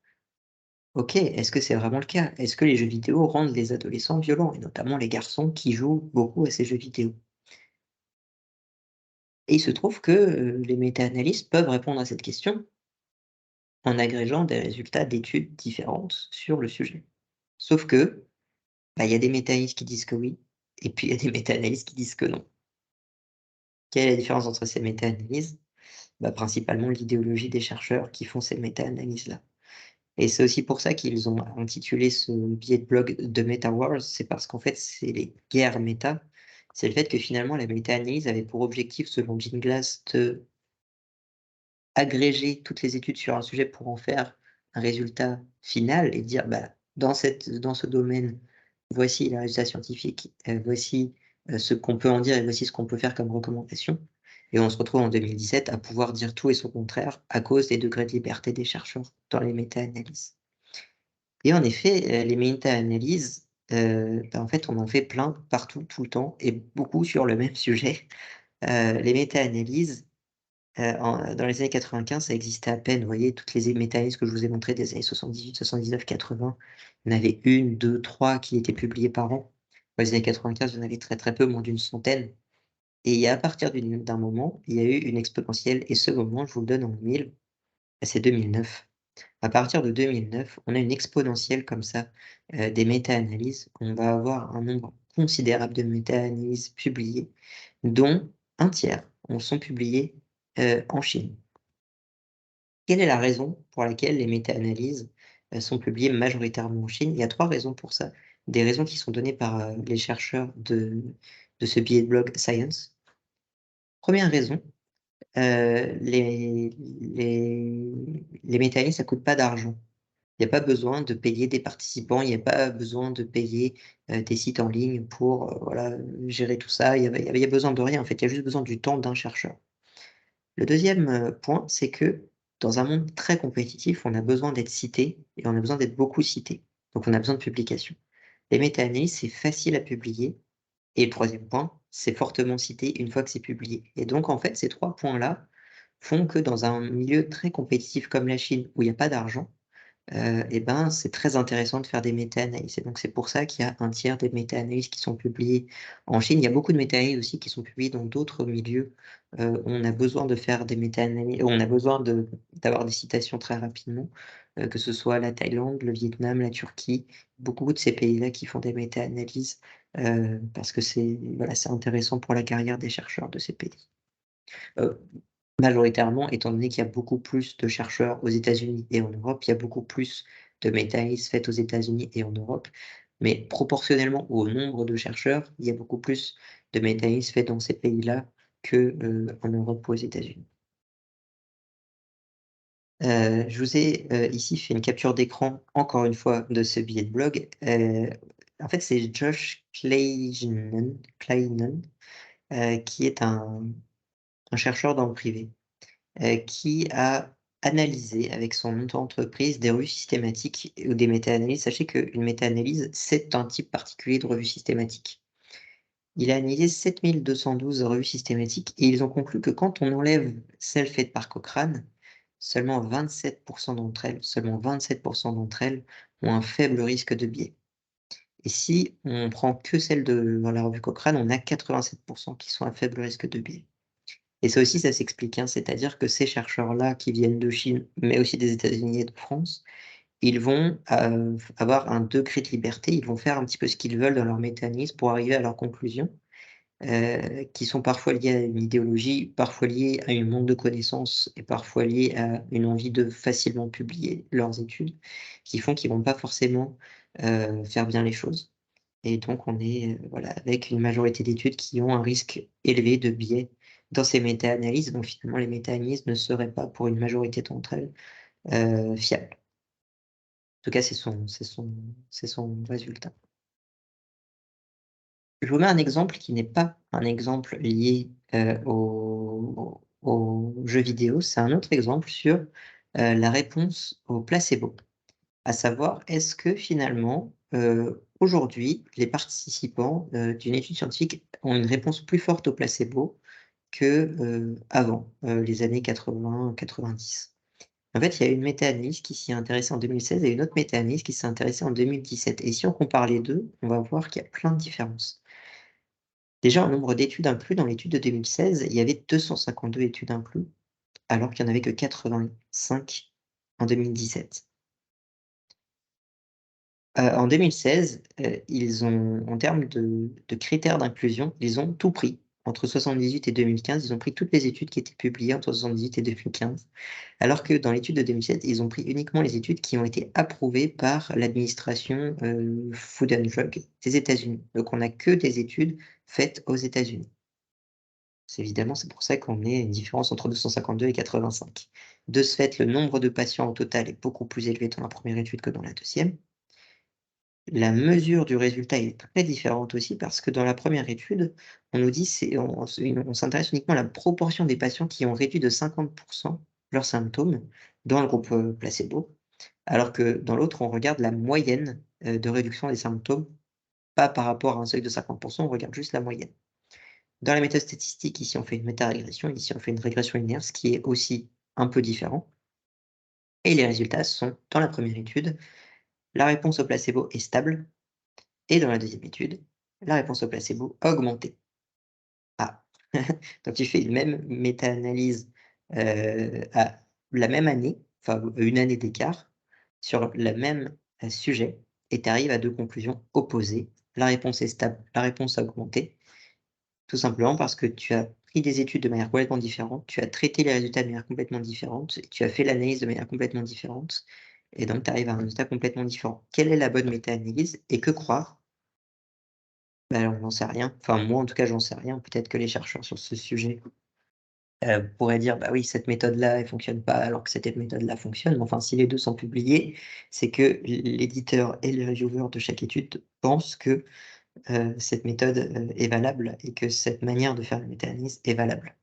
«OK, est-ce que c'est vraiment le cas? Est-ce que les jeux vidéo rendent les adolescents violents?» et notamment les garçons qui jouent beaucoup à ces jeux vidéo. Et il se trouve que, les méta-analystes peuvent répondre à cette question en agrégeant des résultats d'études différentes sur le sujet. Sauf que, bah, il y a des méta-analystes qui disent que oui et puis il y a des méta-analystes qui disent que non. Quelle est la différence entre ces méta-analyses? Bah, principalement l'idéologie des chercheurs qui font ces méta-analyses-là et c'est aussi pour ça qu'ils ont intitulé ce billet de blog de Meta Wars, c'est parce qu'en fait, c'est les guerres méta. C'est le fait que finalement la méta-analyse avait pour objectif, selon Gene Glass, de agréger toutes les études sur un sujet pour en faire un résultat final et dire: «Bah, dans ce domaine, voici les résultats scientifiques, voici, ce qu'on peut en dire et voici ce qu'on peut faire comme recommandation» et on se retrouve en 2017 à pouvoir dire tout et son contraire à cause des degrés de liberté des chercheurs dans les méta-analyses et en effet, les méta-analyses, bah, en fait, on en fait plein partout, tout le temps et beaucoup sur le même sujet. Les méta-analyses dans les années 95, ça existait à peine. Vous voyez, toutes les méta-analyses que je vous ai montrées des années 78, 79, 80, il y en avait 1, 2, 3 qui étaient publiées par an. Dans les années 95, il y en avait très, très peu, moins d'une centaine et à partir d'un moment, il y a eu une exponentielle et ce moment, je vous le donne en 1000, bah, c'est 2009. À partir de 2009, on a une exponentielle comme ça, des méta-analyses. On va avoir un nombre considérable de méta-analyses publiées, dont un tiers sont publiées en Chine. Quelle est la raison pour laquelle les méta-analyses, sont publiées majoritairement en Chine? Il y a 3 raisons pour ça. Des raisons qui sont données par, les chercheurs de ce billet de blog Science. Première raison, les méta-analyses, ça coûte pas d'argent. Il y a pas besoin de payer des participants, il y a pas besoin de payer, des sites en ligne pour, voilà, gérer tout ça. Il y a besoin de rien, en fait, il y a juste besoin du temps d'un chercheur. Le deuxième point, c'est que dans un monde très compétitif, on a besoin d'être cité et on a besoin d'être beaucoup cité. Donc on a besoin de publications. Les méta-analyses, c'est facile à publier et le troisième point, c'est fortement cité une fois que c'est publié. Et donc en fait, ces 3 points-là font que dans un milieu très compétitif comme la Chine, où il y a pas d'argent, et ben, c'est très intéressant de faire des méta-analyses et donc c'est pour ça qu'il y a un tiers des méta-analyses qui sont publiées en Chine. Il y a beaucoup de méta-analyses aussi qui sont publiées dans d'autres milieux, où on a besoin de faire des méta-analyses, où on a besoin d'avoir des citations très rapidement, que ce soit la Thaïlande, le Vietnam, la Turquie, beaucoup de ces pays-là qui font des méta-analyses, parce que c'est voilà, c'est intéressant pour la carrière des chercheurs de ces pays. Heu Majoritairement, étant donné qu'il y a beaucoup plus de chercheurs aux États-Unis et en Europe, il y a beaucoup plus de méta-analyses faites aux États-Unis et en Europe, mais proportionnellement au nombre de chercheurs, il y a beaucoup plus de méta-analyses faites dans ces pays-là que, en Europe ou aux États-Unis. Je vous ai, ici fait une capture d'écran, encore une fois, de ce billet de blog. En fait, c'est Josh Kleinen, qui est un chercheur dans le privé. Qui a analysé avec son auto-entreprise des revues systématiques ou des méta-analyses. Sachez qu'une méta-analyse, c'est un type particulier de revue systématique. Il a analysé 7 212 revues systématiques et ils ont conclu que quand on enlève celles faites par Cochrane, seulement 27 d'entre elles ont un faible risque de biais. Et si on prend que celles de dans la revue Cochrane, on a 87 qui sont à faible risque de biais. Et ça aussi, ça s'explique, hein, c'est-à-dire que ces chercheurs-là qui viennent de Chine, mais aussi des États-Unis et de France, ils vont, avoir un degré de liberté, ils vont faire un petit peu ce qu'ils veulent dans leur mécanisme pour arriver à leurs conclusions, qui sont parfois liées à une idéologie, parfois liées à un manque de connaissances et parfois liées à une envie de facilement publier leurs études, qui font qu'ils vont pas forcément, faire bien les choses. Et donc on est, voilà, avec une majorité d'études qui ont un risque élevé de biais dans ces méta-analyses. Donc finalement, les méta-analyses ne seraient pas, pour une majorité d'entre elles, fiables. En tout cas, c'est son résultat. Je vous mets un exemple qui n'est pas un exemple lié, aux jeux vidéo. C'est un autre exemple sur, la réponse au placebo. À savoir, est-ce que finalement, aujourd'hui, les participants, d'une étude scientifique ont une réponse plus forte au placebo que, avant, les années 80-90? En fait, il y a une méta-analyse qui s'y est intéressée en 2016 et une autre méta-analyse qui s'est intéressée en 2017 et si on compare les 2, on va voir qu'il y a plein de différences. Déjà, en nombre d'études inclus, dans l'étude de 2016, il y avait 252 études inclus, alors qu'il y en avait que 85 en 2017. En 2016, ils ont en termes de critères d'inclusion, ils ont tout pris. Entre 78 et 2015, ils ont pris toutes les études qui étaient publiées entre 78 et 2015. Alors que dans l'étude de 2007, ils ont pris uniquement les études qui ont été approuvées par l'administration, Food and Drug des États-Unis. Donc on n'a que des études faites aux États-Unis. C'est pour ça qu'on est une différence entre 252 et 85. De ce fait, le nombre de patients au total est beaucoup plus élevé dans la première étude que dans la deuxième. La mesure du résultat est très différente aussi parce que dans la première étude, on nous dit on s'intéresse uniquement à la proportion des patients qui ont réduit de 50 leurs symptômes dans le groupe, placebo, alors que dans l'autre, on regarde la moyenne, de réduction des symptômes, pas par rapport à un seuil de 50 on regarde juste la moyenne. Dans la méthode statistique, ici, on fait une méta-régression, ici, on fait une régression linéaire, ce qui est aussi un peu différent et les résultats sont dans la première étude, la réponse au placebo est stable. Et dans la deuxième étude, la réponse au placebo a augmenté. Ah! Donc tu fais une même méta-analyse, à la même année, enfin, une année d'écart, sur le même, sujet et tu arrives à 2 conclusions opposées. La réponse est stable, la réponse a augmenté, tout simplement parce que tu as pris des études de manière complètement différente, tu as traité les résultats de manière complètement différente, et tu as fait l'analyse de manière complètement différente, et donc tu arrives à un résultat complètement différent. Quelle est la bonne méta-analyse et que croire? Bah, on n'en sait rien. Enfin, moi, en tout cas, j'en sais rien. Peut-être que les chercheurs sur ce sujet, pourraient dire: «Bah oui, cette méthode-là, elle fonctionne pas, alors que cette méthode-là fonctionne». Mais enfin, si les 2 sont publiés, c'est que l'éditeur et le reviewer de chaque étude pensent que, cette méthode, est valable et que cette manière de faire la méta-analyse est valable.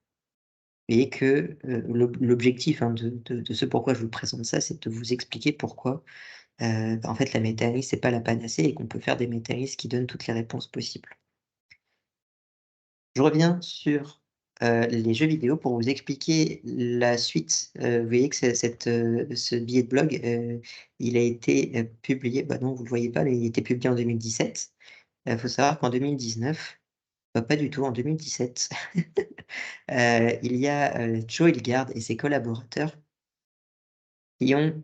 Et que, l'objectif, hein, de ce pourquoi je vous présente ça, c'est de vous expliquer pourquoi, bah, en fait, la méta-analyse, c'est pas la panacée et qu'on peut faire des méta-analyses qui donnent toutes les réponses possibles. Je reviens sur, les jeux vidéo pour vous expliquer la suite. Vous voyez que ce billet de blog, il a été, publié bah, non, vous le voyez pas, mais il a été publié en 2017. Faut savoir qu'en 2019, bah, pas du tout, en 2017, il y a, Joe Hilgard et ses collaborateurs qui ont,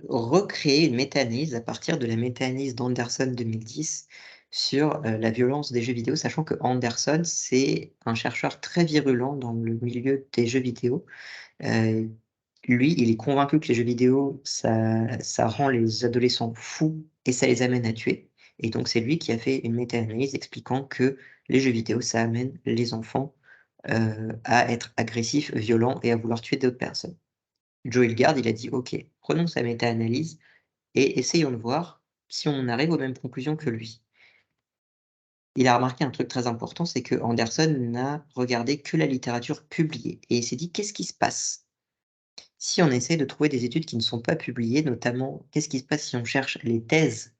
recréé une méta-analyse à partir de la méta-analyse d'Anderson 2010 sur, la violence des jeux vidéo, sachant que Anderson, c'est un chercheur très virulent dans le milieu des jeux vidéo. Heu, Lui, il est convaincu que les jeux vidéo, ça rend les adolescents fous et ça les amène à tuer, et donc c'est lui qui a fait une méta-analyse expliquant que les jeux vidéo, ça amène les enfants, à être agressifs, violents et à vouloir tuer d'autres personnes. Joe Hilgard, il a dit: «OK, prenons sa méta-analyse et essayons de voir si on arrive aux mêmes conclusions que lui». Il a remarqué un truc très important, c'est que Anderson n'a regardé que la littérature publiée et il s'est dit: «Qu'est-ce qui se passe si on essaie de trouver des études qui ne sont pas publiées?» Notamment, qu'est-ce qui se passe si on cherche les thèses,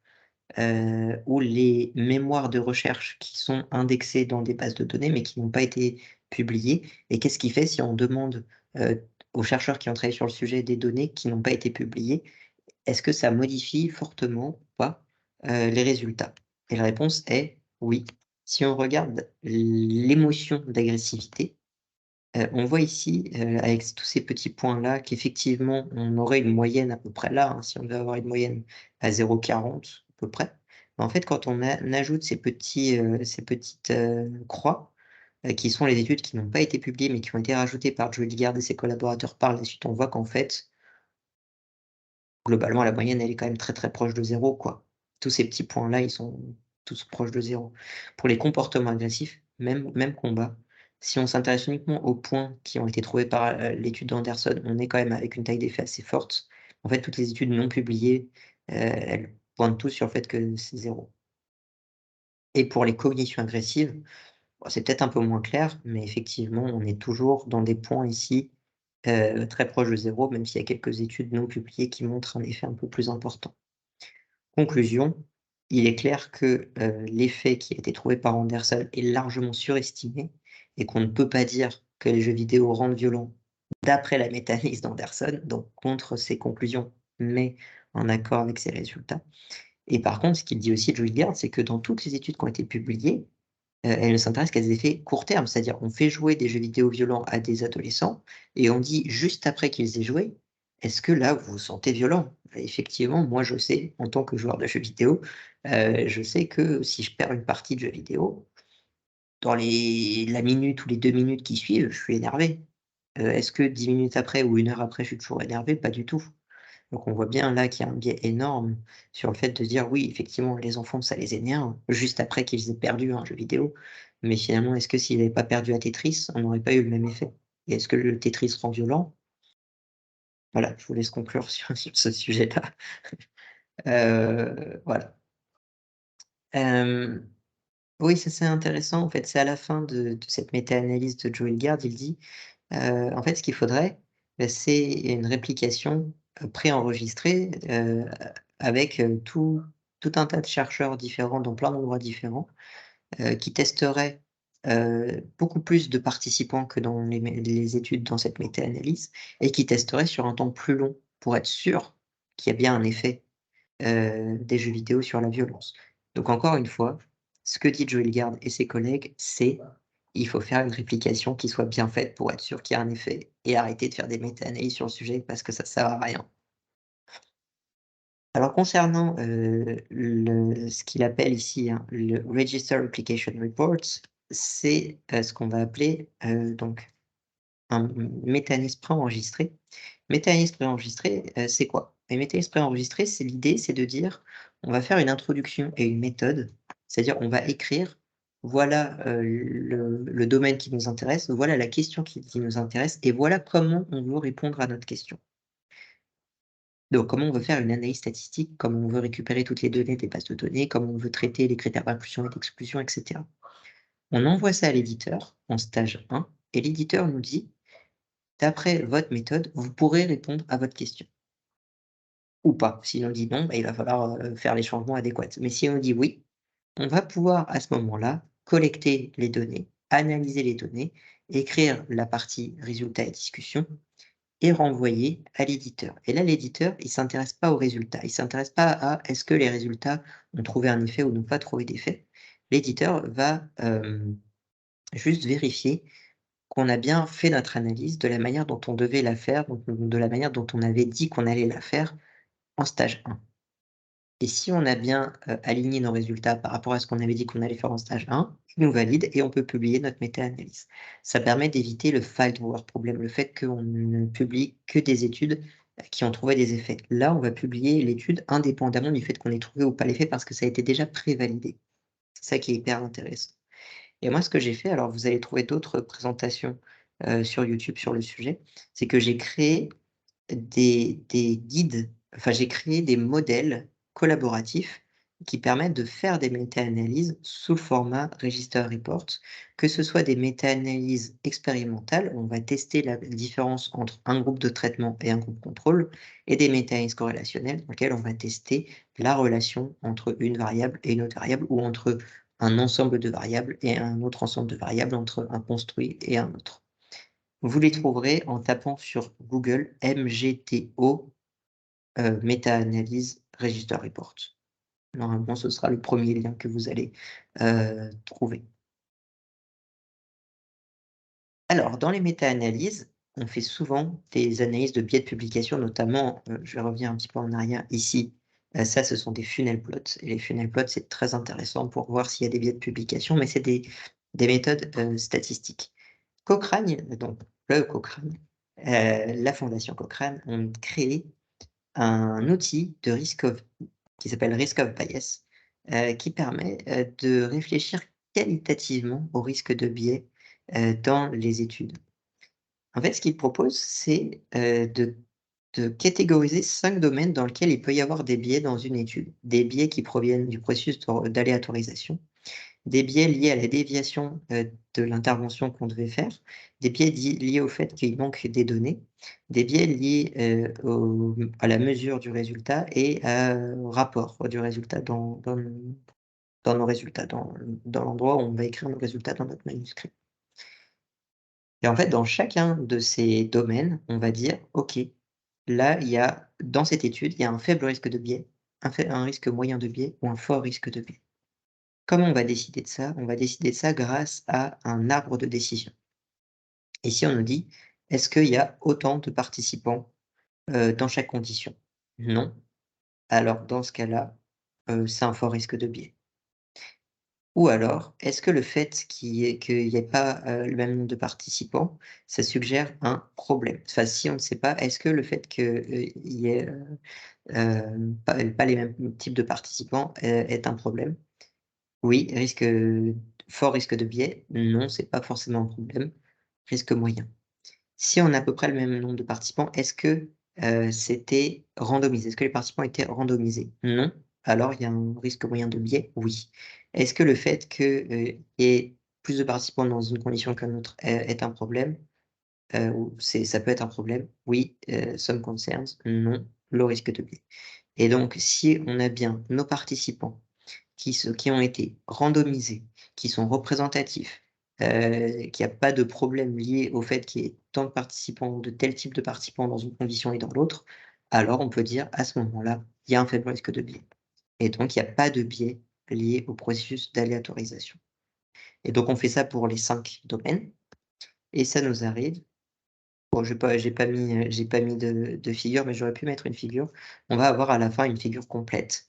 ou les mémoires de recherche qui sont indexées dans des bases de données, mais qui n'ont pas été publiées? Et qu'est-ce qui fait si on demande, aux chercheurs qui ont travaillé sur le sujet des données qui n'ont pas été publiées? Est-ce que ça modifie fortement ou pas, les résultats? Et la réponse est oui. Si on regarde l'émotion d'agressivité, on voit ici, avec tous ces petits points-là qu'effectivement on aurait une moyenne à peu près là, hein, si on devait avoir une moyenne à 0,40 à peu près. Mais en fait, quand on ajoute ces petites, croix, qui sont les études qui n'ont pas été publiées, mais qui ont été rajoutées par Joe Hilgard et ses collaborateurs par la suite, on voit qu'en fait, globalement, la moyenne, elle est quand même très, très proche de zéro, quoi. Tous ces petits points-là, ils sont tous proches de zéro. Pour les comportements agressifs, même combat. Si on s'intéresse uniquement aux points qui ont été trouvés par, l'étude d'Anderson, on est quand même avec une taille d'effet assez forte. En fait, toutes les études non publiées, elles pointent tous sur le fait que c'est zéro. Et pour les cognitions agressives, bon, c'est peut-être un peu moins clair, mais effectivement, on est toujours dans des points ici, très proches de zéro, même s'il y a quelques études non publiées qui montrent un effet un peu plus important. Conclusion, il est clair que, l'effet qui a été trouvé par Anderson est largement surestimé et qu'on ne peut pas dire que les jeux vidéo rendent violents d'après la méta-analyse d'Anderson, donc contre ses conclusions, mais en accord avec ses résultats. Et par contre, ce qu'il dit aussi, Joe Hilgard, c'est que dans toutes les études qui ont été publiées, elles ne s'intéressent qu'à des effets court terme. C'est-à-dire, on fait jouer des jeux vidéo violents à des adolescents et on dit juste après qu'ils aient joué: «Est-ce que là, vous vous sentez violent?» Et effectivement, moi, je sais, en tant que joueur de jeux vidéo, je sais que si je perds une partie de jeux vidéo, dans la minute ou les 2 minutes qui suivent, je suis énervé. Est-ce que 10 minutes après ou 1 heure après, je suis toujours énervé? Pas du tout. Donc on voit bien là qu'il y a un biais énorme sur le fait de dire: «Oui, effectivement, les enfants, ça les énerve», juste après qu'ils aient perdu un jeu vidéo. Mais finalement, est-ce que s'ils n'avaient pas perdu à Tetris, on n'aurait pas eu le même effet? Et est-ce que le Tetris rend violent? Voilà, je vous laisse conclure sur ce sujet-là. Voilà. Hem, oui, ça c'est intéressant en fait, c'est à la fin de cette méta-analyse de Joe Hilgard, il dit, en fait, ce qu'il faudrait, bah, c'est une réplication, préenregistrée, avec, tout un tas de chercheurs différents dans plein d'endroits différents, qui testeraient, beaucoup plus de participants que dans les études dans cette méta-analyse et qui testeraient sur un temps plus long pour être sûr qu'il y a bien un effet, des jeux vidéo sur la violence. Donc encore une fois, ce que dit Joe Hilgard et ses collègues, c'est: il faut faire une réplication qui soit bien faite pour être sûr qu'il y a un effet et arrêter de faire des méta-analyses sur le sujet parce que ça sert à rien. Alors concernant, ce qu'il appelle ici, hein, le Register Replication Reports, c'est, ce qu'on va appeler, donc un mécanisme préenregistré. Mécanisme préenregistré, c'est quoi? Un mécanisme préenregistré, c'est l'idée, c'est de dire: on va faire une introduction et une méthode, c'est-à-dire on va écrire: «Voilà, le domaine qui nous intéresse, voilà la question qui nous intéresse et voilà comment on veut répondre à notre question». Donc comment on veut faire une analyse statistique, comment on veut récupérer toutes les données des bases de données, comment on veut traiter les critères d'inclusion et d'exclusion et cetera. On envoie ça à l'éditeur en stage 1 et l'éditeur nous dit: «D'après votre méthode, vous pourrez répondre à votre question». Ou pas. S'il nous dit non, bah, il va falloir, faire les changements adéquats. Mais si on dit oui, on va pouvoir à ce moment-là collecter les données, analyser les données, écrire la partie résultats et discussions et renvoyer à l'éditeur. Et là, l'éditeur, il s'intéresse pas aux résultats. Il s'intéresse pas à est-ce que les résultats ont trouvé un effet ou n'ont pas trouvé d'effet. L'éditeur va, juste vérifier qu'on a bien fait notre analyse de la manière dont on devait la faire, donc de la manière dont on avait dit qu'on allait la faire en stage 1. Et si on a bien, aligné nos résultats par rapport à ce qu'on avait dit qu'on allait faire en stage 1, il nous valide et on peut publier notre méta-analyse. Ça permet d'éviter le fight-over problem, le fait qu'on ne publie que des études, qui ont trouvé des effets. Là, on va publier l'étude indépendamment du fait qu'on ait trouvé ou pas l'effet parce que ça a été déjà prévalidé. C'est ça qui est hyper intéressant. Et moi, ce que j'ai fait, alors vous allez trouver d'autres présentations, sur YouTube sur le sujet, c'est que j'ai créé des guides, enfin j'ai créé des modèles collaboratifs qui permettent de faire des méta-analyses sous le format Register Report, que ce soit des méta-analyses expérimentales, où on va tester la différence entre un groupe de traitement et un groupe contrôle, et des méta-analyses corrélationnelles dans lesquelles on va tester la relation entre une variable et une autre variable, ou entre un ensemble de variables et un autre ensemble de variables, entre un construit et un autre. Vous les trouverez en tapant sur Google MGTO, méta-analyse Register Report. Normalement, ce sera le premier lien que vous allez, trouver. Alors, dans les méta-analyses, on fait souvent des analyses de biais de publication, notamment, je vais revenir un petit peu en arrière ici, ça, ce sont des funnel plots et les funnel plots, c'est très intéressant pour voir s'il y a des biais de publication, mais c'est des méthodes, statistiques. Cochrane, donc le Cochrane, la fondation Cochrane ont créé un outil de qui s'appelle Risk of Bias, qui permet, de réfléchir qualitativement au risque de biais, dans les études. En fait, ce qu'il propose, c'est, de catégoriser 5 domaines dans lesquels il peut y avoir des biais dans une étude. Des biais qui proviennent du processus d'aléatorisation, des biais liés à la déviation, de l'intervention qu'on devait faire, des biais liés au fait qu'il manque des données, des biais liés, à la mesure du résultat et au rapport du résultat dans nos résultats, dans l'endroit où on va écrire nos résultats dans notre manuscrit. Et en fait, dans chacun de ces domaines, on va dire: «OK, là, il y a dans cette étude, il y a un faible risque de biais, un risque moyen de biais ou un fort risque de biais». Comment on va décider de ça? On va décider de ça grâce à un arbre de décision. Ici, on nous dit: «Est-ce qu'il y a autant de participants, dans chaque condition?» «Non». Alors dans ce cas-là, c'est un fort risque de biais. Ou alors, est-ce que le fait qu'il y ait pas, le même nombre de participants, ça suggère un problème? Enfin, si on ne sait pas, est-ce que le fait qu'il y ait, pas les mêmes types de participants, est un problème? Oui, fort risque de biais, non, c'est pas forcément un problème. Risque moyen. Si on a à peu près le même nombre de participants, est-ce que, c'était randomisé? Est-ce que les participants étaient randomisés? Non. Alors il y a un risque moyen de biais? Oui. Est-ce que le fait que, il y ait plus de participants dans une condition qu'une autre est un problème? Ou ça peut être un problème? Oui. Some concerns? Non. Le risque de biais. Et donc si on a bien nos participants qui ont été randomisés, qui sont représentatifs, qu'il y a pas de problème lié au fait qu'il y ait tant de participants ou de tel type de participants dans une condition et dans l'autre, alors on peut dire à ce moment-là, il y a un faible risque de biais et donc il y a pas de biais lié au processus d'aléatorisation et donc on fait ça pour les 5 domaines et ça nous arrive bon j'ai pas mis de figure, mais j'aurais pu mettre une figure. On va avoir à la fin une figure complète,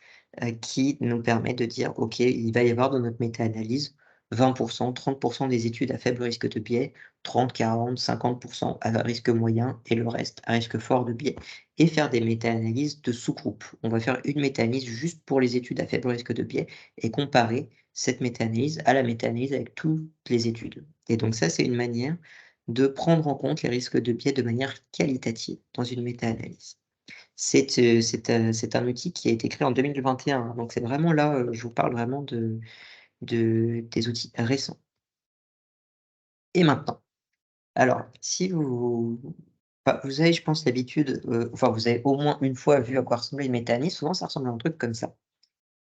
qui nous permet de dire: «OK, il va y avoir dans notre méta-analyse 20 30 des études à faible risque de biais, 30, 40, 50 à risque moyen et le reste à risque fort de biais et faire des méta-analyses de sous-groupes. On va faire une méta-analyse juste pour les études à faible risque de biais et comparer cette méta-analyse à la méta-analyse avec toutes les études. Et donc ça, c'est une manière de prendre en compte les risques de biais de manière qualitative dans une méta-analyse. C'est un outil qui a été créé en 2021, hein, donc c'est vraiment là, je vous parle vraiment des outils récents. Et maintenant, alors si vous avez je pense l'habitude, enfin vous avez au moins une fois vu à quoi ressemblait une méta-analyse, souvent ça ressemble à un truc comme ça.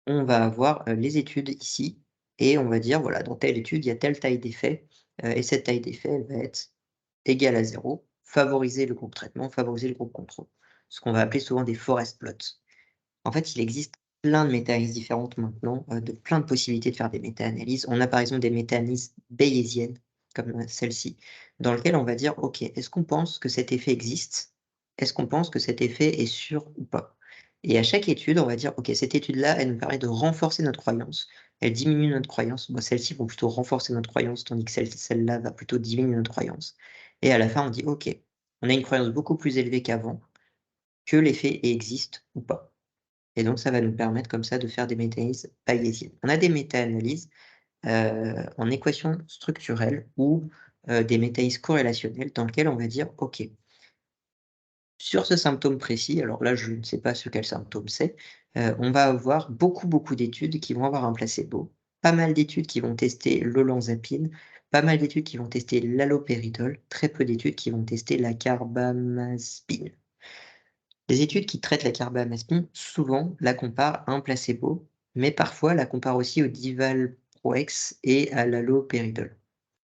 On va avoir, les études ici et on va dire voilà, dans telle étude, il y a telle taille d'effet, et cette taille d'effet, elle va être égale à 0, favoriser le groupe traitement, favoriser le groupe contrôle. Ce qu'on va appeler souvent des forest plots. En fait, il existe plein de méta-analyses différentes maintenant, de plein de possibilités de faire des méta-analyses. On a par exemple des méta-analyses bayésiennes, comme, celle-ci, dans lequel on va dire: «OK, est-ce qu'on pense que cet effet existe? Est-ce qu'on pense que cet effet est sûr ou pas?» Et à chaque étude, on va dire: «OK, cette étude-là, elle nous permet de renforcer notre croyance, elle diminue notre croyance». Bah, celles-ci vont plutôt renforcer notre croyance, tandis que celle-là va plutôt diminuer notre croyance. Et à la fin, on dit: «OK, on a une croyance beaucoup plus élevée qu'avant, que l'effet existe ou pas». Et donc ça va nous permettre comme ça de faire des méta-analyses bayésiennes. On a des méta-analyses, en équation structurelle ou, des méta-analyses corrélationnelles dans lesquelles on va dire: «OK, sur ce symptôme précis», alors là je ne sais pas ce quel symptôme c'est, on va avoir beaucoup, beaucoup d'études qui vont avoir un placebo, pas mal d'études qui vont tester l'olanzapine, pas mal d'études qui vont tester l'haloperidol, très peu d'études qui vont tester la carbamazepine. Les études qui traitent la carbamazepine, souvent la comparent à un placebo, mais parfois la comparent aussi au Divalproex et à l'haloperidol.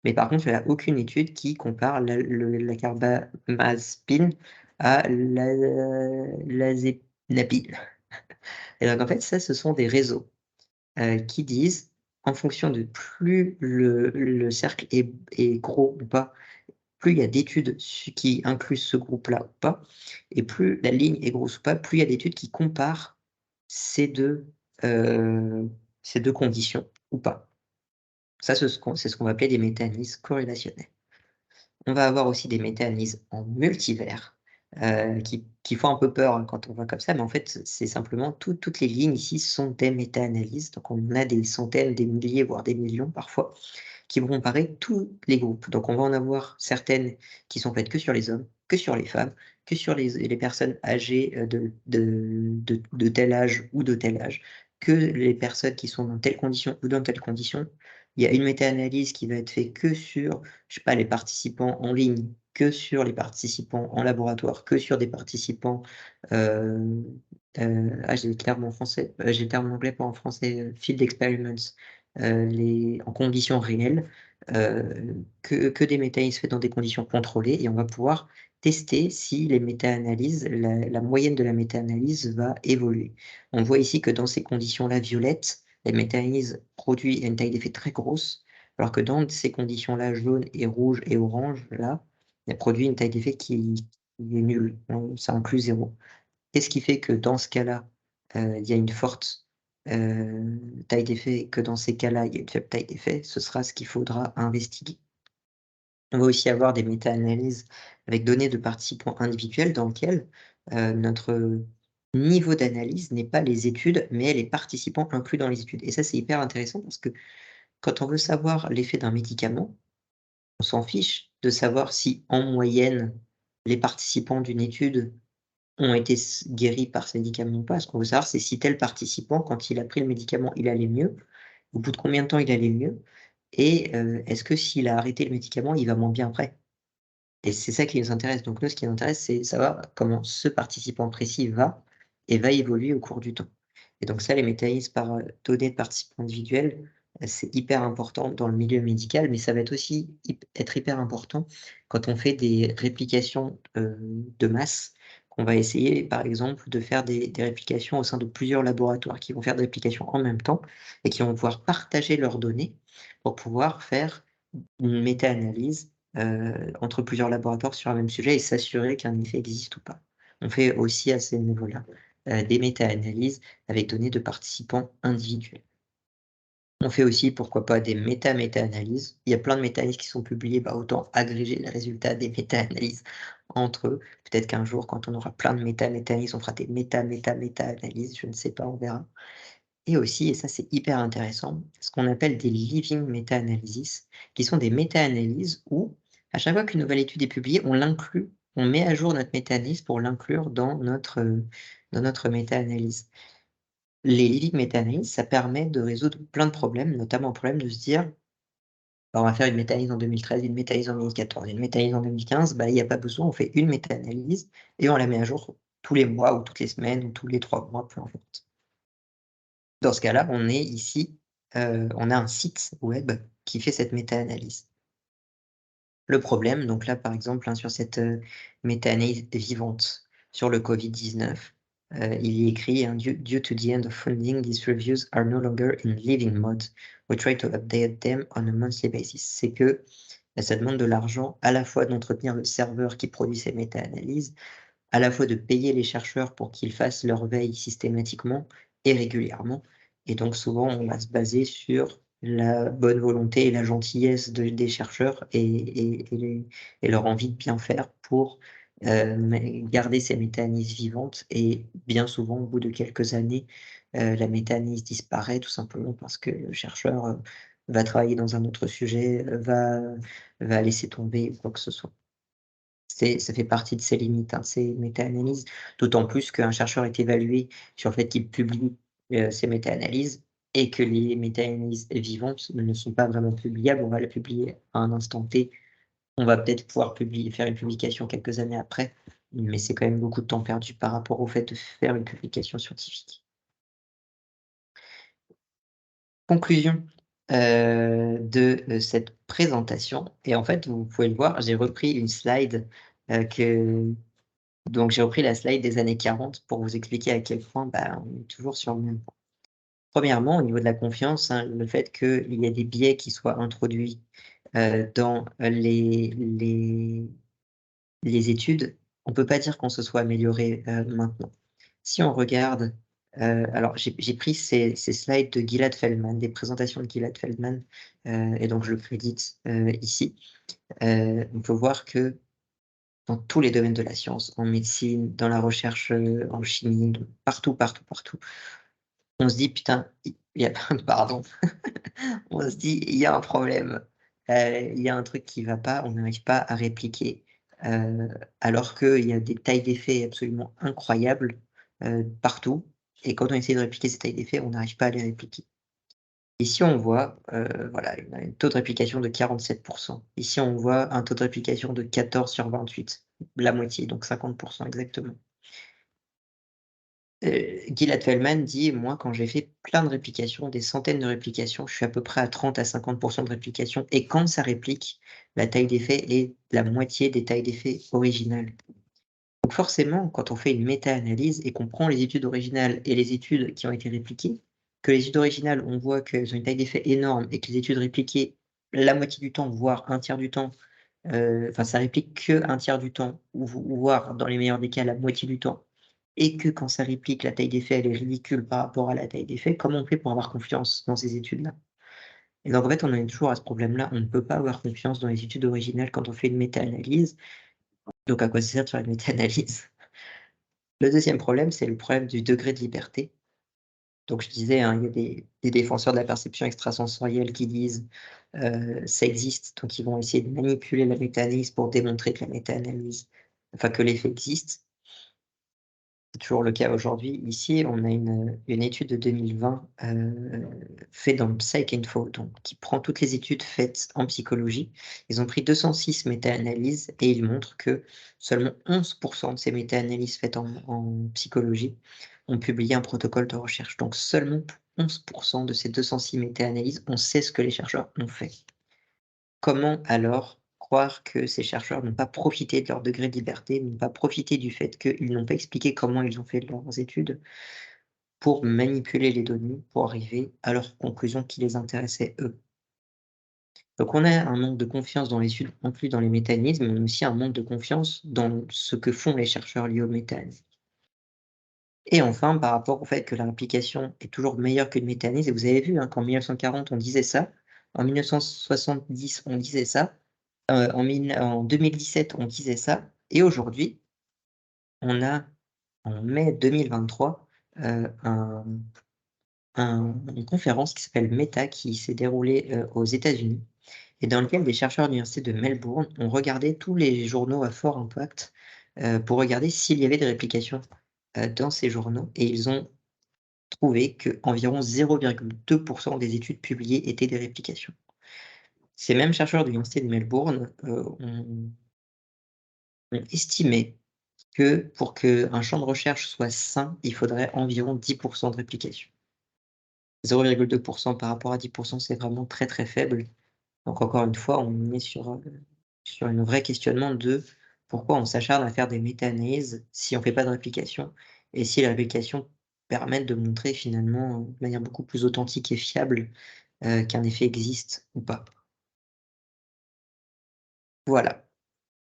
Mais par contre, il n'y a aucune étude qui compare la carbamazepine à l'azepinapine. Et donc en fait, ça, ce sont des réseaux, qui disent, en fonction de plus le cercle est gros ou pas, plus il y a d'études qui incluent ce groupe-là ou pas, et plus la ligne est grosse ou pas, plus il y a d'études qui comparent ces 2, ces 2 conditions ou pas. Ça, c'est ce qu'on va appeler des méta-analyses corrélationnelles. On va avoir aussi des méta-analyses en multivers, qui font un peu peur, hein, quand on voit comme ça, mais en fait, c'est simplement toutes les lignes ici sont des méta-analyses, donc on a des centaines, des milliers, voire des millions parfois, qui vont comparer tous les groupes. Donc on va en avoir certaines qui sont faites que sur les hommes, que sur les femmes, que sur les personnes âgées, de tel âge ou de tel âge, que les personnes qui sont dans telle condition ou dans telle condition. Il y a une méta-analyse qui va être faite que sur, je sais pas, les participants en ligne, que sur les participants en laboratoire, que sur des participants, heu j'ai le terme en français, j'ai le terme en anglais, pas en français, field experiments, les en conditions réelles, que des méta-analyses faites dans des conditions contrôlées et on va pouvoir tester si les méta-analyses, la moyenne de la méta-analyse va évoluer. On voit ici que dans ces conditions-là violettes, la méta-analyse produit une taille d'effet très grosse, alors que dans ces conditions-là jaune et rouge et orange, là, elle produit une taille d'effet qui est nulle, ça inclut 0. Qu'est-ce qui fait que dans ce cas-là, il y a une forte, taille d'effet et que dans ces cas-là, il y a une faible taille d'effet? Ce sera ce qu'il faudra investiguer. On va aussi avoir des méta-analyses avec données de participants individuels dans lequel, notre niveau d'analyse n'est pas les études, mais les participants inclus dans les études et ça, c'est hyper intéressant parce que quand on veut savoir l'effet d'un médicament, on s'en fiche de savoir si, en moyenne, les participants d'une étude ont été guéris par ce médicament ou pas. Ce qu'on veut savoir, c'est si tel participant, quand il a pris le médicament, il allait mieux, au bout de combien de temps il allait mieux et est-ce que s'il a arrêté le médicament, il va moins bien après? Et c'est ça qui nous intéresse. Donc nous, ce qui nous intéresse, c'est savoir comment ce participant précis va et va évoluer au cours du temps. Et donc ça, les mécanismes par, données de participants individuels, c'est hyper important dans le milieu médical, mais ça va être aussi être hyper important quand on fait des réplications, de masse, qu'on va essayer, par exemple, de faire des réplications au sein de plusieurs laboratoires qui vont faire des réplications en même temps et qui vont pouvoir partager leurs données pour pouvoir faire une méta-analyse, entre plusieurs laboratoires sur un même sujet et s'assurer qu'un effet existe ou pas. On fait aussi à ce niveau-là, des méta-analyses avec données de participants individuels. On fait aussi, pourquoi pas, des méta-analyses. Il y a plein de méta-analyses qui sont publiées, bah, autant agréger les résultats des méta-analyses entre eux. Peut-être qu'un jour, quand on aura plein de méta-analyses, on fera des méta-analyses, je ne sais pas, on verra. Et aussi, et ça c'est hyper intéressant, ce qu'on appelle des living meta-analysis, qui sont des méta-analyses où, à chaque fois qu'une nouvelle étude est publiée, on l'inclut, on met à jour notre méta-analyse pour l'inclure dans notre méta-analyse. Les living meta-analyses, ça permet de résoudre plein de problèmes, notamment le problème de se dire: «Bah, on va faire une méta-analyse en 2013, une méta-analyse en 2014, une méta-analyse en 2015», bah, il y a pas besoin, on fait une méta-analyse et on la met à jour tous les mois ou toutes les semaines ou tous les 3 mois, peu importe. Dans ce cas-là, on est ici, on a un site web qui fait cette méta-analyse. Le problème, donc là, par exemple, hein, sur cette, méta-analyse vivante sur le Covid-19, il y est écrit, hein: «Due to the end of funding, these reviews are no longer in living mode. We try to update them on a monthly basis». C'est que, bah, ça demande de l'argent à la fois d'entretenir le serveur qui produit ces méta-analyses, à la fois de payer les chercheurs pour qu'ils fassent leur veille systématiquement et régulièrement, et donc souvent on va se baser sur la bonne volonté et la gentillesse des chercheurs et leur envie de bien faire pour, garder ces méta-analyses vivantes, et bien souvent au bout de quelques années, la méta-analyse disparaît tout simplement parce que le chercheur, va travailler dans un autre sujet, va laisser tomber ou quoi que ce soit. Ça fait partie de ses limites, hein, ces méta-analyses, d'autant plus qu'un chercheur est évalué sur le fait qu'il publie, ses méta-analyses, et que les méta-analyses vivantes ne sont pas vraiment publiables. On va la publier à un instant T. On va peut-être pouvoir faire une publication quelques années après, mais c'est quand même beaucoup de temps perdu par rapport au fait de faire une publication scientifique. Conclusion, de cette présentation, et en fait, vous pouvez le voir, j'ai repris une slide, que donc j'ai repris la slide des années 40 pour vous expliquer à quel point, bah, on est toujours sur le même point. Premièrement, au niveau de la confiance, hein, le fait qu'il y ait des biais qui soient introduits, dans les études, on peut pas dire qu'on se soit amélioré, maintenant. Si on regarde, alors j'ai pris ces slides de Gilad Feldman, des présentations de Gilad Feldman, et donc je le crédite, ici. On peut voir que dans tous les domaines de la science, en médecine, dans la recherche, en chimie, partout, partout, partout. On se dit: «Putain, il y a pardon, on se dit: «Il y a un problème, il y a un truc qui va pas, on n'arrive pas à répliquer», heu, alors qu'il y a des tailles d'effets absolument incroyables, partout, et quand on essaie de répliquer ces tailles d'effets, on n'arrive pas à les répliquer. Ici, on voit, voilà, on a un taux de réplication de 47. Ici, on voit un taux de réplication de 14 sur 28, la moitié, donc 50 exactement. Gilad Feldman dit: «Moi, quand j'ai fait plein de réplications, des centaines de réplications, je suis à peu près à 30 à 50 de réplication, et quand ça réplique, la taille d'effet est la moitié des tailles d'effet originales». Donc forcément, quand on fait une méta-analyse et qu'on prend les études originales et les études qui ont été répliquées, que les études originales, on voit qu'elles ont une taille d'effet énorme, et que les études répliquées, la moitié du temps, voire un tiers du temps, enfin ça réplique que un tiers du temps, ou voire dans les meilleurs des cas la moitié du temps, et que quand ça réplique, la taille d'effet, elle est ridicule par rapport à la taille d'effet, comment on fait pour avoir confiance dans ces études-là? Et donc en fait, on en est toujours à ce problème-là, on ne peut pas avoir confiance dans les études originales quand on fait une méta-analyse, donc à quoi ça sert de faire une méta-analyse? Le deuxième problème, c'est le problème du degré de liberté. Donc je disais, hein, il y a des défenseurs de la perception extrasensorielle qui disent, ça existe, donc ils vont essayer de manipuler la méta-analyse pour démontrer que la méta-analyse, enfin que l'effet existe. C'est toujours le cas aujourd'hui. Ici, on a une étude de 2020, faite dans le PsycInfo, donc qui prend toutes les études faites en psychologie. Ils ont pris 206 méta-analyses et ils montrent que seulement 11 de ces méta-analyses faites en psychologie ont publié un protocole de recherche. Donc seulement pour 11 de ces 206 méta-analyses, on sait ce que les chercheurs ont fait. Comment alors croire que ces chercheurs n'ont pas profité de leur degré de liberté, n'ont pas profité du fait qu'ils n'ont pas expliqué comment ils ont fait leurs études pour manipuler les données, pour arriver à leurs conclusions qui les intéressaient eux? Donc on a un manque de confiance dans les études inclus dans les mécanismes, mais on a aussi un manque de confiance dans ce que font les chercheurs liés aux mécanismes. Et enfin, par rapport au fait que la réplication est toujours meilleure qu'une méta-analyse et vous avez vu, hein, qu'en 1940 on disait ça, en 1970 on disait ça, en 2017 on disait ça et aujourd'hui, on a en mai 2023, un une conférence qui s'appelle META qui s'est déroulée, aux États-Unis et dans lequel des chercheurs de l'université de Melbourne ont regardé tous les journaux à fort impact, pour regarder s'il y avait des réplications, dans ces journaux et ils ont trouvé qu'environ 0,2 des études publiées étaient des réplications. Ces mêmes chercheurs de l'université de Melbourne, ont estimé que pour qu'un champ de recherche soit sain, il faudrait environ 10 de réplication. 0,2 par rapport à 10 c'est vraiment très, très faible. Donc encore une fois, on est sur un vrai questionnement de pourquoi on s'acharne à faire des méta-analyses si on fait pas de réplication et si les réplications permettent de montrer finalement, de manière beaucoup plus authentique et fiable, qu'un effet existe ou pas. Voilà,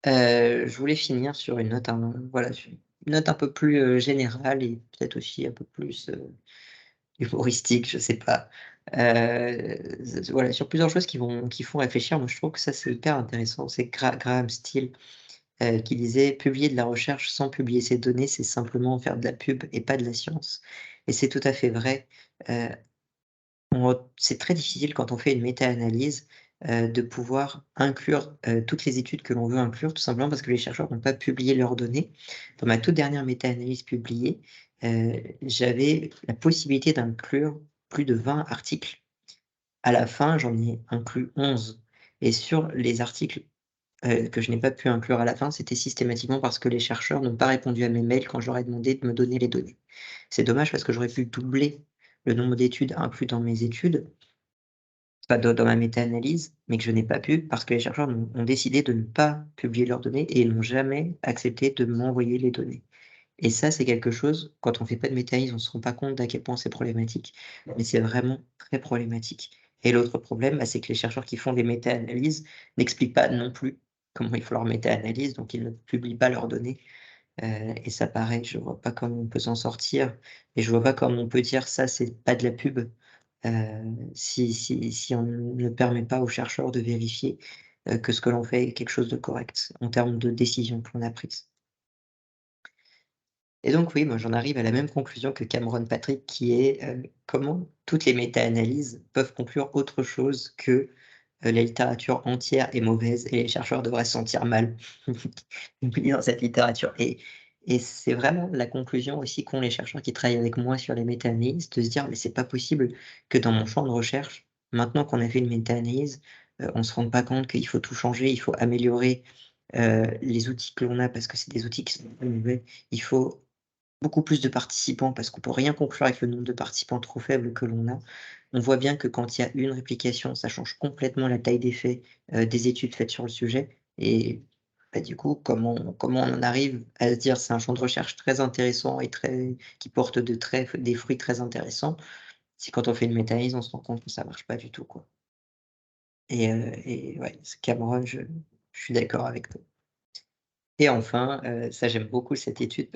je voulais finir sur une note voilà, sur une note un peu plus, générale et peut-être aussi un peu plus, humoristique, je sais pas. Voilà, sur plusieurs choses qui font réfléchir. Moi, je trouve que ça, c'est hyper intéressant. C'est Graham Steele, qui disait: «Publier de la recherche sans publier ses données, c'est simplement faire de la pub et pas de la science» et c'est tout à fait vrai. Heu, c'est très difficile quand on fait une méta-analyse, de pouvoir inclure, toutes les études que l'on veut inclure, tout simplement parce que les chercheurs n'ont pas publié leurs données. Dans ma toute dernière méta-analyse publiée, j'avais la possibilité d'inclure plus de 20 articles. À la fin, j'en ai inclus 11 et sur les articles, que je n'ai pas pu inclure à la fin, c'était systématiquement parce que les chercheurs n'ont pas répondu à mes mails quand je leur ai demandé de me donner les données. C'est dommage parce que j'aurais pu doubler le nombre d'études inclus dans mes études, pas dans ma méta-analyse, mais que je n'ai pas pu parce que les chercheurs ont décidé de ne pas publier leurs données et ils n'ont jamais accepté de m'envoyer les données. Et ça, c'est quelque chose, quand on fait pas de méta-analyse, on se rend pas compte d'à quel point c'est problématique, mais c'est vraiment très problématique. Et l'autre problème, bah, c'est que les chercheurs qui font des méta-analyses n'expliquent pas non plus comment ils font leur méta-analyse, donc ils ne publient pas leurs données. Et ça pareil, je vois pas comment on peut s'en sortir et je vois pas comment on peut dire: «Ça, c'est pas de la pub», si on ne permet pas aux chercheurs de vérifier, que ce que l'on fait est quelque chose de correct en termes de décision que l'on a prise. Et donc oui, moi j'en arrive à la même conclusion que Cameron Patrick qui est, comment toutes les méta-analyses peuvent conclure autre chose que, la littérature entière est mauvaise et les chercheurs devraient se sentir mal dans cette littérature et c'est vraiment la conclusion aussi qu'ont les chercheurs qui travaillent avec moi sur les méta-analyses, de se dire: «Mais c'est pas possible que dans mon champ de recherche, maintenant qu'on a fait une méta-analyse, on se rende pas compte qu'il faut tout changer, il faut améliorer, les outils que l'on a parce que c'est des outils qui sont mauvais. Il faut beaucoup plus de participants parce qu'on peut rien conclure avec le nombre de participants trop faible que l'on a. On voit bien que quand il y a une réplication, ça change complètement la taille des faits, des études faites sur le sujet et bah, du coup, comment on en arrive à se dire: «C'est un champ de recherche très intéressant et très qui porte des fruits très intéressants». C'est quand on fait une méta-analyse, on se rend compte que ça marche pas du tout, quoi et ouais, c'est Cameron, je suis d'accord avec toi. Et enfin, ça j'aime beaucoup cette étude,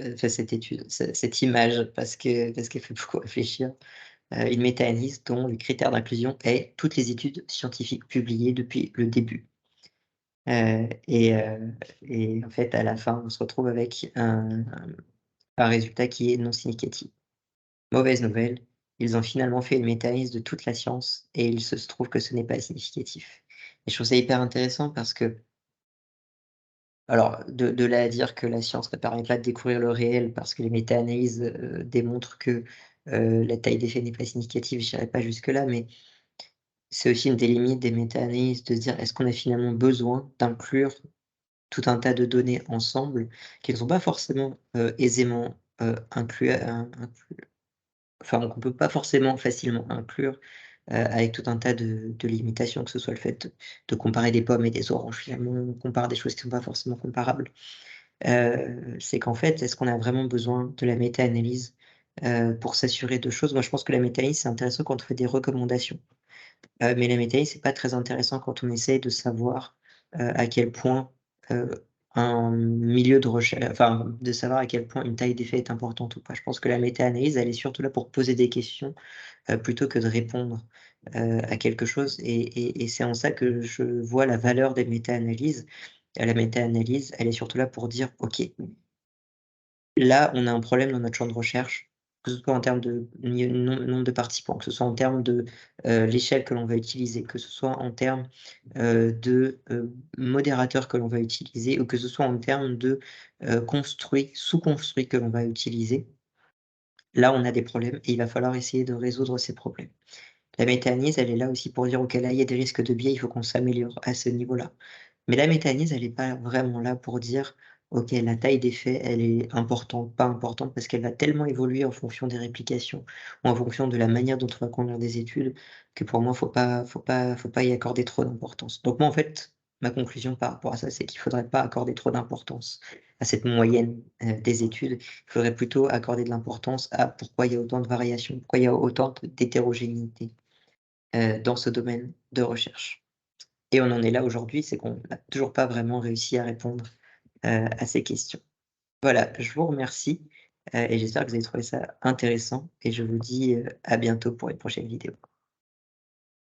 cette image parce qu'elle fait beaucoup réfléchir. Une méta-analyse dont le critère d'inclusion est toutes les études scientifiques publiées depuis le début. Et en fait, à la fin, on se retrouve avec un résultat qui est non significatif. Mauvaise nouvelle, ils ont finalement fait une méta-analyse de toute la science et il se trouve que ce n'est pas significatif. Et je trouve ça hyper intéressant parce que alors, de là à dire que la science ne permet pas de découvrir le réel parce que les méta-analyses, démontrent que, la taille des faits n'est pas significative, j'irai pas jusque-là, mais c'est aussi une des limites des méta-analyses de se dire: «Est-ce qu'on a finalement besoin d'inclure tout un tas de données ensemble qui ne sont pas forcément, aisément, inclus enfin qu'on peut pas forcément facilement inclure, avec tout un tas de limitations, que ce soit le fait de comparer des pommes et des oranges, finalement, on compare des choses qui ne sont pas forcément comparables». C'est qu'en fait, est-ce qu'on a vraiment besoin de la méta-analyse, pour s'assurer de choses? Moi, je pense que la méta-analyse, c'est intéressant quand on fait des recommandations, mais la méta-analyse, c'est pas très intéressant quand on essaye de savoir, à quel point, heu, un milieu de recherche, enfin, de savoir à quel point une taille d'effet est importante ou pas. Je pense que la méta-analyse, elle est surtout là pour poser des questions, plutôt que de répondre, à quelque chose et c'est en ça que je vois la valeur des méta-analyses. La méta-analyse, elle est surtout là pour dire: «OK, là, on a un problème dans notre champ de recherche», que ce soit en termes de nombre de participants, que ce soit en termes de, l'échelle que l'on va utiliser, que ce soit en termes, de, modérateurs que l'on va utiliser ou que ce soit en termes de, construits, sous-construits que l'on va utiliser. Là, on a des problèmes et il va falloir essayer de résoudre ces problèmes. La méta-analyse, elle est là aussi pour dire: «OK, là, il y a des risques de biais, il faut qu'on s'améliore à ce niveau-là». Mais la méta-analyse, elle est pas vraiment là pour dire: «OK, la taille des faits, elle est importante, pas importante», parce qu'elle va tellement évoluer en fonction des réplications ou en fonction de la manière dont on va conduire des études, que pour moi, faut pas y accorder trop d'importance. Donc moi, en fait, ma conclusion par rapport à ça, c'est qu'il faudrait pas accorder trop d'importance à cette moyenne, des études. Il faudrait plutôt accorder de l'importance à pourquoi il y a autant de variations, pourquoi il y a autant d'hétérogénéité, dans ce domaine de recherche. Et on en est là aujourd'hui, c'est qu'on n'a toujours pas vraiment réussi à répondre, à ces questions. Voilà, je vous remercie, et j'espère que vous avez trouvé ça intéressant et je vous dis, à bientôt pour une prochaine vidéo.